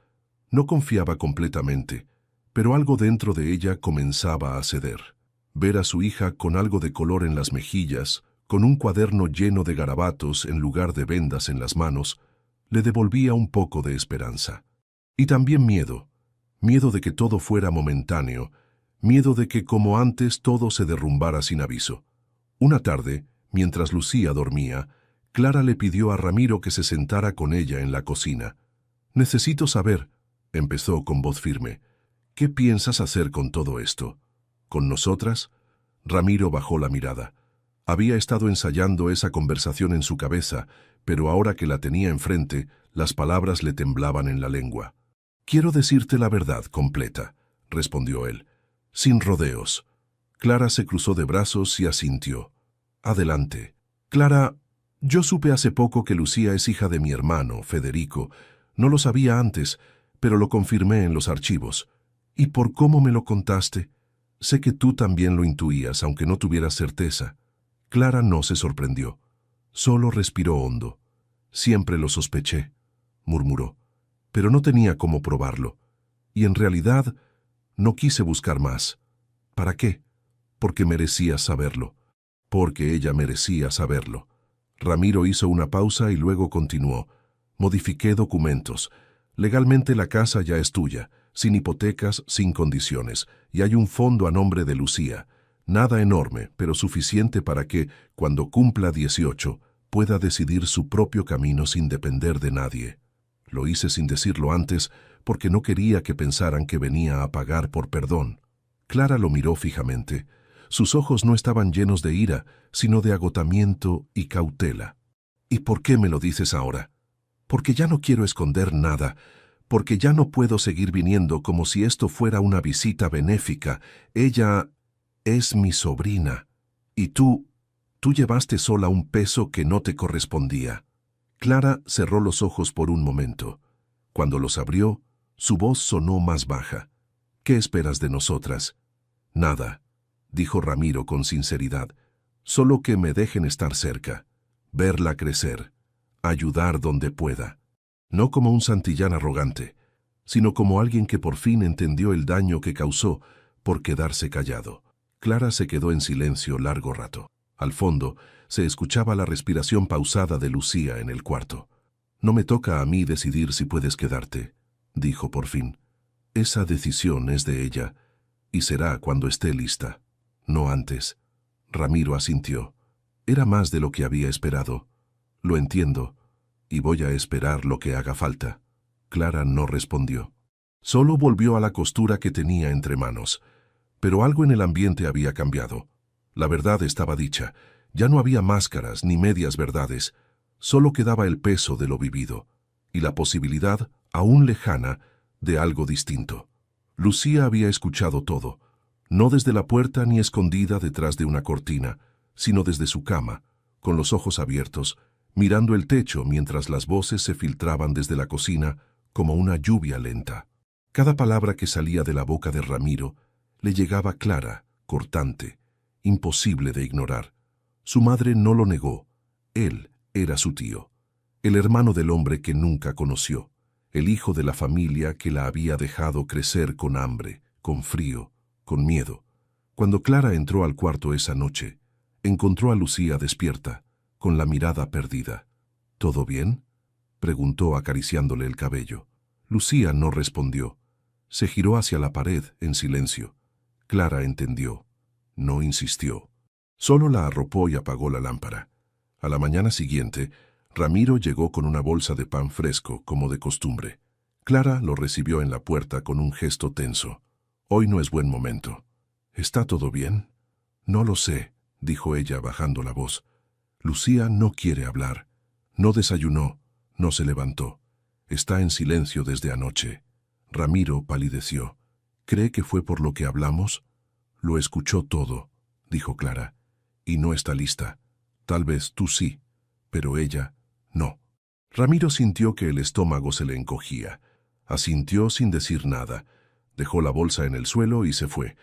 No confiaba completamente, pero algo dentro de ella comenzaba a ceder. Ver a su hija con algo de color en las mejillas, con un cuaderno lleno de garabatos en lugar de vendas en las manos, le devolvía un poco de esperanza. Y también miedo. Miedo de que todo fuera momentáneo, miedo de que como antes todo se derrumbara sin aviso. Una tarde, mientras Lucía dormía, Clara le pidió a Ramiro que se sentara con ella en la cocina. «Necesito saber», empezó con voz firme, «¿qué piensas hacer con todo esto? ¿Con nosotras?» Ramiro bajó la mirada. Había estado ensayando esa conversación en su cabeza, pero ahora que la tenía enfrente, las palabras le temblaban en la lengua. «Quiero decirte la verdad completa», respondió él, sin rodeos. Clara se cruzó de brazos y asintió. «Adelante». «Clara, yo supe hace poco que Lucía es hija de mi hermano, Federico. No lo sabía antes, pero lo confirmé en los archivos. ¿Y por cómo me lo contaste? Sé que tú también lo intuías, aunque no tuvieras certeza». Clara no se sorprendió. Solo respiró hondo. «Siempre lo sospeché», murmuró, «pero no tenía cómo probarlo. Y en realidad no quise buscar más. ¿Para qué? Porque merecía saberlo. Porque ella merecía saberlo». Ramiro hizo una pausa y luego continuó. «Modifiqué documentos. Legalmente la casa ya es tuya, sin hipotecas, sin condiciones, y hay un fondo a nombre de Lucía. Nada enorme, pero suficiente para que, cuando cumpla 18, pueda decidir su propio camino sin depender de nadie. Lo hice sin decirlo antes, porque no quería que pensaran que venía a pagar por perdón». Clara lo miró fijamente. Sus ojos no estaban llenos de ira, sino de agotamiento y cautela. «¿Y por qué me lo dices ahora?» «Porque ya no quiero esconder nada, porque ya no puedo seguir viniendo como si esto fuera una visita benéfica. Ella es mi sobrina, y tú llevaste sola un peso que no te correspondía». Clara cerró los ojos por un momento. Cuando los abrió, su voz sonó más baja. «¿Qué esperas de nosotras?» «Nada», dijo Ramiro con sinceridad. «Solo que me dejen estar cerca, verla crecer, ayudar donde pueda. No como un Santillán arrogante, sino como alguien que por fin entendió el daño que causó por quedarse callado». Clara se quedó en silencio largo rato. Al fondo, se escuchaba la respiración pausada de Lucía en el cuarto. «No me toca a mí decidir si puedes quedarte», dijo por fin. «Esa decisión es de ella, y será cuando esté lista, no antes». Ramiro asintió. Era más de lo que había esperado. «Lo entiendo, y voy a esperar lo que haga falta». Clara no respondió. Solo volvió a la costura que tenía entre manos. Pero algo en el ambiente había cambiado. La verdad estaba dicha. Ya no había máscaras ni medias verdades. Solo quedaba el peso de lo vivido, y la posibilidad, aún lejana, de algo distinto. Lucía había escuchado todo, no desde la puerta ni escondida detrás de una cortina, sino desde su cama, con los ojos abiertos, mirando el techo mientras las voces se filtraban desde la cocina como una lluvia lenta. Cada palabra que salía de la boca de Ramiro le llegaba clara, cortante, imposible de ignorar. Su madre no lo negó. Él era su tío, el hermano del hombre que nunca conoció, el hijo de la familia que la había dejado crecer con hambre, con frío, con miedo. Cuando Clara entró al cuarto esa noche, encontró a Lucía despierta, con la mirada perdida. «¿Todo bien?», preguntó acariciándole el cabello. Lucía no respondió. Se giró hacia la pared, en silencio. Clara entendió. No insistió. Solo la arropó y apagó la lámpara. A la mañana siguiente, Ramiro llegó con una bolsa de pan fresco, como de costumbre. Clara lo recibió en la puerta con un gesto tenso. «Hoy no es buen momento». «¿Está todo bien?» «No lo sé», dijo ella bajando la voz. «Lucía no quiere hablar. No desayunó, no se levantó. Está en silencio desde anoche». Ramiro palideció. «¿Cree que fue por lo que hablamos?» «Lo escuchó todo», dijo Clara. «Y no está lista. Tal vez tú sí, pero ella no». Ramiro sintió que el estómago se le encogía. Asintió sin decir nada. Dejó la bolsa en el suelo y se fue.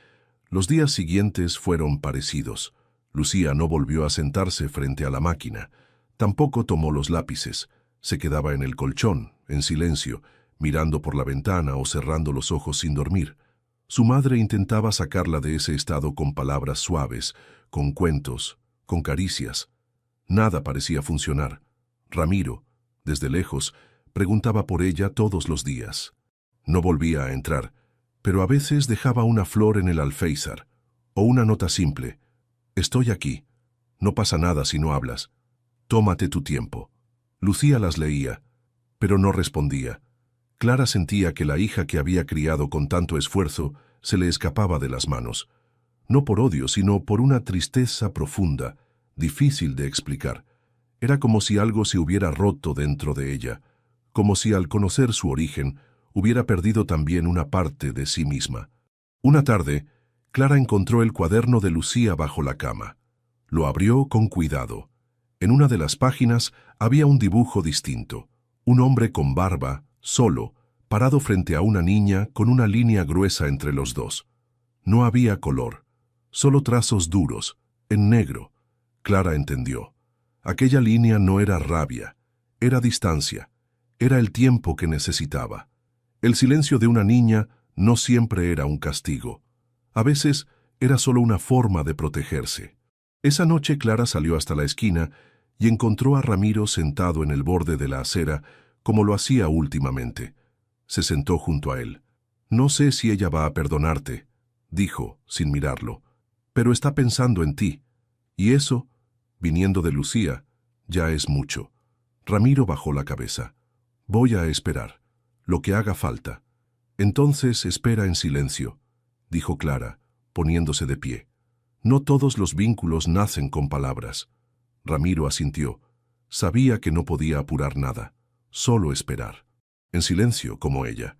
Los días siguientes fueron parecidos. Lucía no volvió a sentarse frente a la máquina. Tampoco tomó los lápices. Se quedaba en el colchón, en silencio, mirando por la ventana o cerrando los ojos sin dormir. Su madre intentaba sacarla de ese estado con palabras suaves, con cuentos, con caricias. Nada parecía funcionar. Ramiro, desde lejos, preguntaba por ella todos los días. No volvía a entrar, pero a veces dejaba una flor en el alféizar, o una nota simple. «Estoy aquí. No pasa nada si no hablas. Tómate tu tiempo». Lucía las leía, pero no respondía. Clara sentía que la hija que había criado con tanto esfuerzo se le escapaba de las manos. No por odio, sino por una tristeza profunda, difícil de explicar. Era como si algo se hubiera roto dentro de ella, como si al conocer su origen hubiera perdido también una parte de sí misma. Una tarde, Clara encontró el cuaderno de Lucía bajo la cama. Lo abrió con cuidado. En una de las páginas había un dibujo distinto. Un hombre con barba, solo, parado frente a una niña con una línea gruesa entre los dos. No había color, solo trazos duros, en negro. Clara entendió. Aquella línea no era rabia, era distancia, era el tiempo que necesitaba. El silencio de una niña no siempre era un castigo. A veces era solo una forma de protegerse. Esa noche Clara salió hasta la esquina y encontró a Ramiro sentado en el borde de la acera, como lo hacía últimamente. Se sentó junto a él. «No sé si ella va a perdonarte», dijo, sin mirarlo, «pero está pensando en ti. Y eso, viniendo de Lucía, ya es mucho». Ramiro bajó la cabeza. «Voy a esperar, lo que haga falta». «Entonces espera en silencio», dijo Clara, poniéndose de pie. «No todos los vínculos nacen con palabras». Ramiro asintió. Sabía que no podía apurar nada, solo esperar. En silencio, como ella,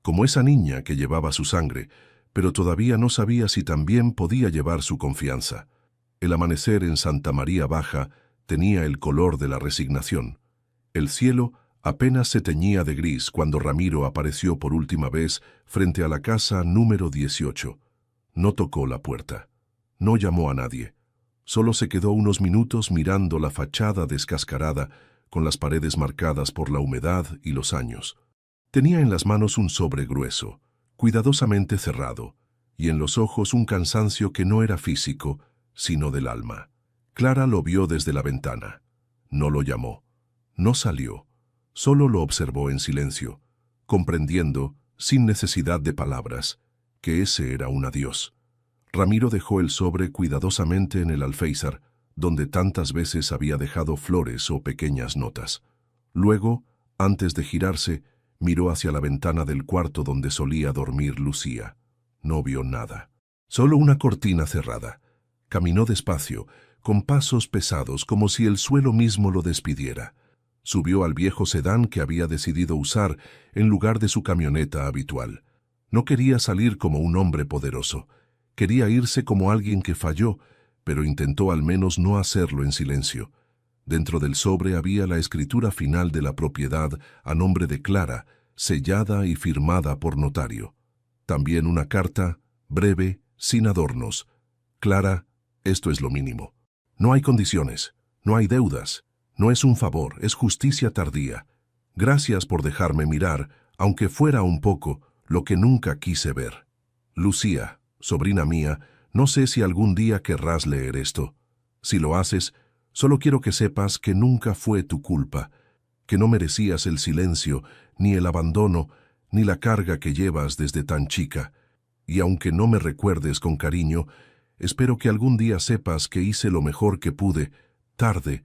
como esa niña que llevaba su sangre, pero todavía no sabía si también podía llevar su confianza. El amanecer en Santa María Baja tenía el color de la resignación. El cielo apenas se teñía de gris cuando Ramiro apareció por última vez frente a la casa número 18. No tocó la puerta. No llamó a nadie. Solo se quedó unos minutos mirando la fachada descascarada, con las paredes marcadas por la humedad y los años. Tenía en las manos un sobre grueso, cuidadosamente cerrado, y en los ojos un cansancio que no era físico, sino del alma. Clara lo vio desde la ventana. No lo llamó. No salió. Solo lo observó en silencio, comprendiendo, sin necesidad de palabras, que ese era un adiós. Ramiro dejó el sobre cuidadosamente en el alféizar, donde tantas veces había dejado flores o pequeñas notas. Luego, antes de girarse, miró hacia la ventana del cuarto donde solía dormir Lucía. No vio nada. Solo una cortina cerrada. Caminó despacio, con pasos pesados, como si el suelo mismo lo despidiera. Subió al viejo sedán que había decidido usar en lugar de su camioneta habitual. No quería salir como un hombre poderoso. Quería irse como alguien que falló, pero intentó al menos no hacerlo en silencio. Dentro del sobre había la escritura final de la propiedad a nombre de Clara, sellada y firmada por notario. También una carta, breve, sin adornos. «Clara, esto es lo mínimo. No hay condiciones, no hay deudas, no es un favor, es justicia tardía. Gracias por dejarme mirar, aunque fuera un poco, lo que nunca quise ver. Lucía, sobrina mía, no sé si algún día querrás leer esto. Si lo haces, solo quiero que sepas que nunca fue tu culpa, que no merecías el silencio, ni el abandono, ni la carga que llevas desde tan chica. Y aunque no me recuerdes con cariño, espero que algún día sepas que hice lo mejor que pude, tarde,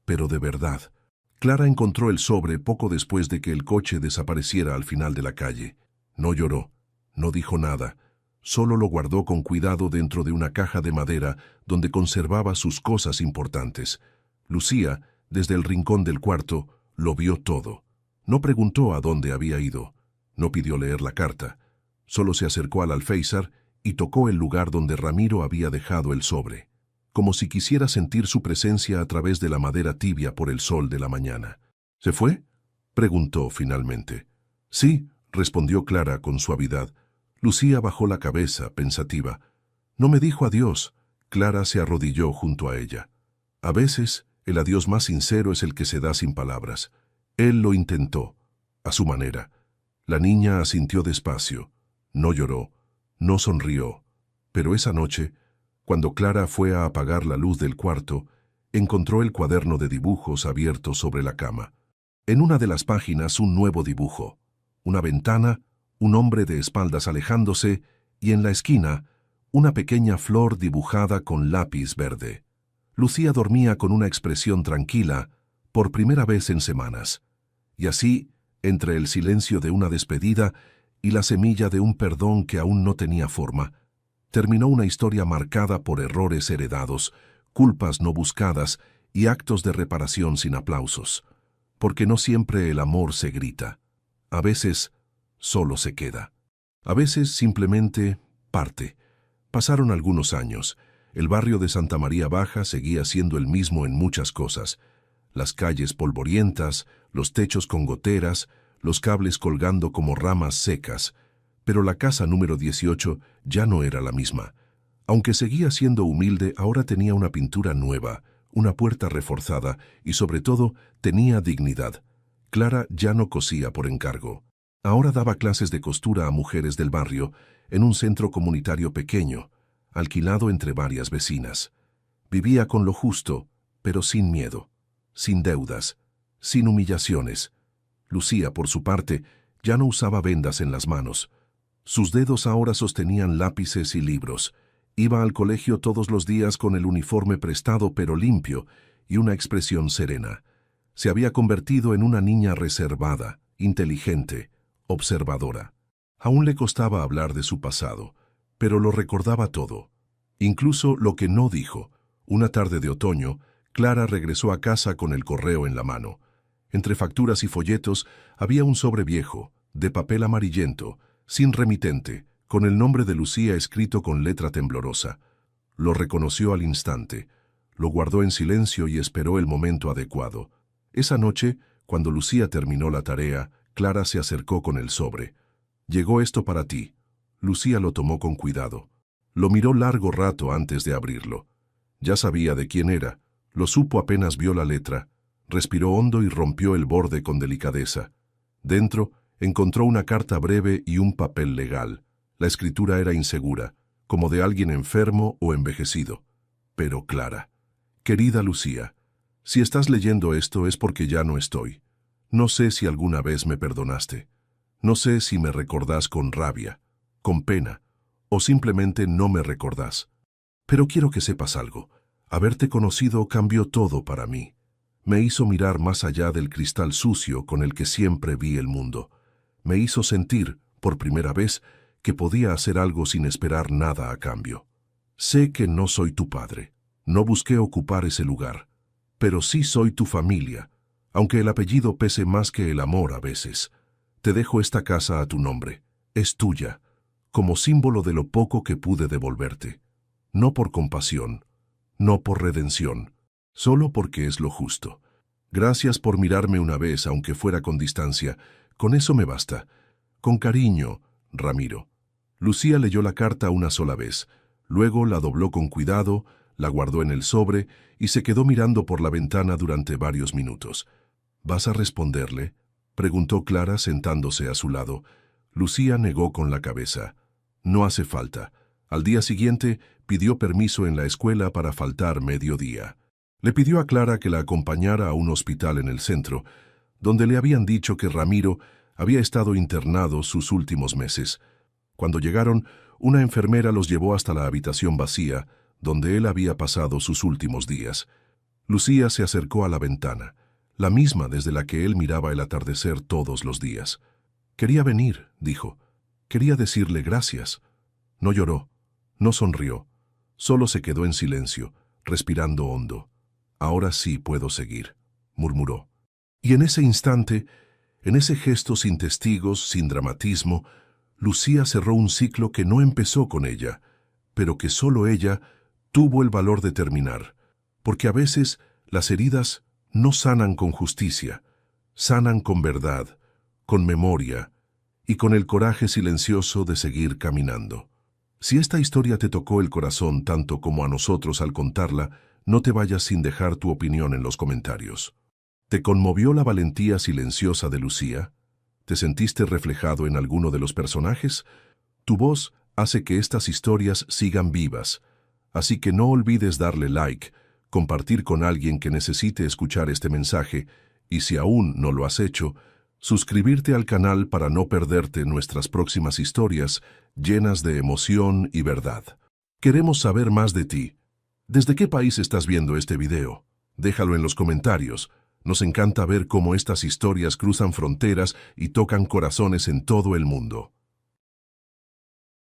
pero de verdad. Clara encontró el sobre poco después de que el coche desapareciera al final de la calle. No lloró, no dijo nada, solo lo guardó con cuidado dentro de una caja de madera donde conservaba sus cosas importantes. Lucía, desde el rincón del cuarto, lo vio todo. No preguntó a dónde había ido, no pidió leer la carta, solo se acercó al alféizar y tocó el lugar donde Ramiro había dejado el sobre, como si quisiera sentir su presencia a través de la madera tibia por el sol de la mañana. ¿Se fue?, preguntó finalmente. Sí, respondió Clara con suavidad. Lucía bajó la cabeza, pensativa. No me dijo adiós. Clara se arrodilló junto a ella. A veces, el adiós más sincero es el que se da sin palabras. Él lo intentó, a su manera. La niña asintió despacio. No lloró, no sonrió. Pero esa noche, cuando Clara fue a apagar la luz del cuarto, encontró el cuaderno de dibujos abierto sobre la cama. En una de las páginas un nuevo dibujo. Una ventana, un hombre de espaldas alejándose y en la esquina una pequeña flor dibujada con lápiz verde. Lucía dormía con una expresión tranquila por primera vez en semanas. Y así, entre el silencio de una despedida y la semilla de un perdón que aún no tenía forma, terminó una historia marcada por errores heredados, culpas no buscadas y actos de reparación sin aplausos. Porque no siempre el amor se grita. A veces solo se queda. A veces simplemente parte. Pasaron algunos años. El barrio de Santa María Baja seguía siendo el mismo en muchas cosas. Las calles polvorientas, los techos con goteras, los cables colgando como ramas secas. Pero la casa número 18 ya no era la misma. Aunque seguía siendo humilde, ahora tenía una pintura nueva, una puerta reforzada y sobre todo tenía dignidad. Clara ya no cosía por encargo. Ahora daba clases de costura a mujeres del barrio en un centro comunitario pequeño, alquilado entre varias vecinas. Vivía con lo justo, pero sin miedo, sin deudas, sin humillaciones. Lucía, por su parte, ya no usaba vendas en las manos. Sus dedos ahora sostenían lápices y libros. Iba al colegio todos los días con el uniforme prestado pero limpio y una expresión serena. Se había convertido en una niña reservada, inteligente, observadora. Aún le costaba hablar de su pasado, pero lo recordaba todo. Incluso lo que no dijo. Una tarde de otoño, Clara regresó a casa con el correo en la mano. Entre facturas y folletos había un sobre viejo, de papel amarillento, sin remitente, con el nombre de Lucía escrito con letra temblorosa. Lo reconoció al instante. Lo guardó en silencio y esperó el momento adecuado. Esa noche, cuando Lucía terminó la tarea, Clara se acercó con el sobre. «Llegó esto para ti». Lucía lo tomó con cuidado. Lo miró largo rato antes de abrirlo. Ya sabía de quién era. Lo supo apenas vio la letra. Respiró hondo y rompió el borde con delicadeza. Dentro, encontró una carta breve y un papel legal. La escritura era insegura, como de alguien enfermo o envejecido. Pero Clara. «Querida Lucía, si estás leyendo esto es porque ya no estoy. No sé si alguna vez me perdonaste. No sé si me recordás con rabia, con pena, o simplemente no me recordás. Pero quiero que sepas algo. Haberte conocido cambió todo para mí. Me hizo mirar más allá del cristal sucio con el que siempre vi el mundo. Me hizo sentir, por primera vez, que podía hacer algo sin esperar nada a cambio. Sé que no soy tu padre. No busqué ocupar ese lugar. Pero sí soy tu familia, aunque el apellido pese más que el amor a veces. Te dejo esta casa a tu nombre. Es tuya, como símbolo de lo poco que pude devolverte. No por compasión, no por redención, solo porque es lo justo. Gracias por mirarme una vez, aunque fuera con distancia. Con eso me basta. Con cariño, Ramiro». Lucía leyó la carta una sola vez. Luego la dobló con cuidado, la guardó en el sobre y se quedó mirando por la ventana durante varios minutos. «¿Vas a responderle?», preguntó Clara sentándose a su lado. Lucía negó con la cabeza. «No hace falta». Al día siguiente pidió permiso en la escuela para faltar mediodía. Le pidió a Clara que la acompañara a un hospital en el centro, donde le habían dicho que Ramiro Había estado internado sus últimos meses. Cuando llegaron, una enfermera los llevó hasta la habitación vacía, donde él había pasado sus últimos días. Lucía se acercó a la ventana, la misma desde la que él miraba el atardecer todos los días. «Quería venir», dijo. «Quería decirle gracias». No lloró, no sonrió, solo se quedó en silencio, respirando hondo. «Ahora sí puedo seguir», murmuró. Y en ese instante, en ese gesto sin testigos, sin dramatismo, Lucía cerró un ciclo que no empezó con ella, pero que solo ella tuvo el valor de terminar, porque a veces las heridas no sanan con justicia, sanan con verdad, con memoria y con el coraje silencioso de seguir caminando. Si esta historia te tocó el corazón tanto como a nosotros al contarla, no te vayas sin dejar tu opinión en los comentarios. ¿Te conmovió la valentía silenciosa de Lucía? ¿Te sentiste reflejado en alguno de los personajes? Tu voz hace que estas historias sigan vivas, así que no olvides darle like, compartir con alguien que necesite escuchar este mensaje y si aún no lo has hecho, suscribirte al canal para no perderte nuestras próximas historias llenas de emoción y verdad. Queremos saber más de ti. ¿Desde qué país estás viendo este video? Déjalo en los comentarios. Nos encanta ver cómo estas historias cruzan fronteras y tocan corazones en todo el mundo.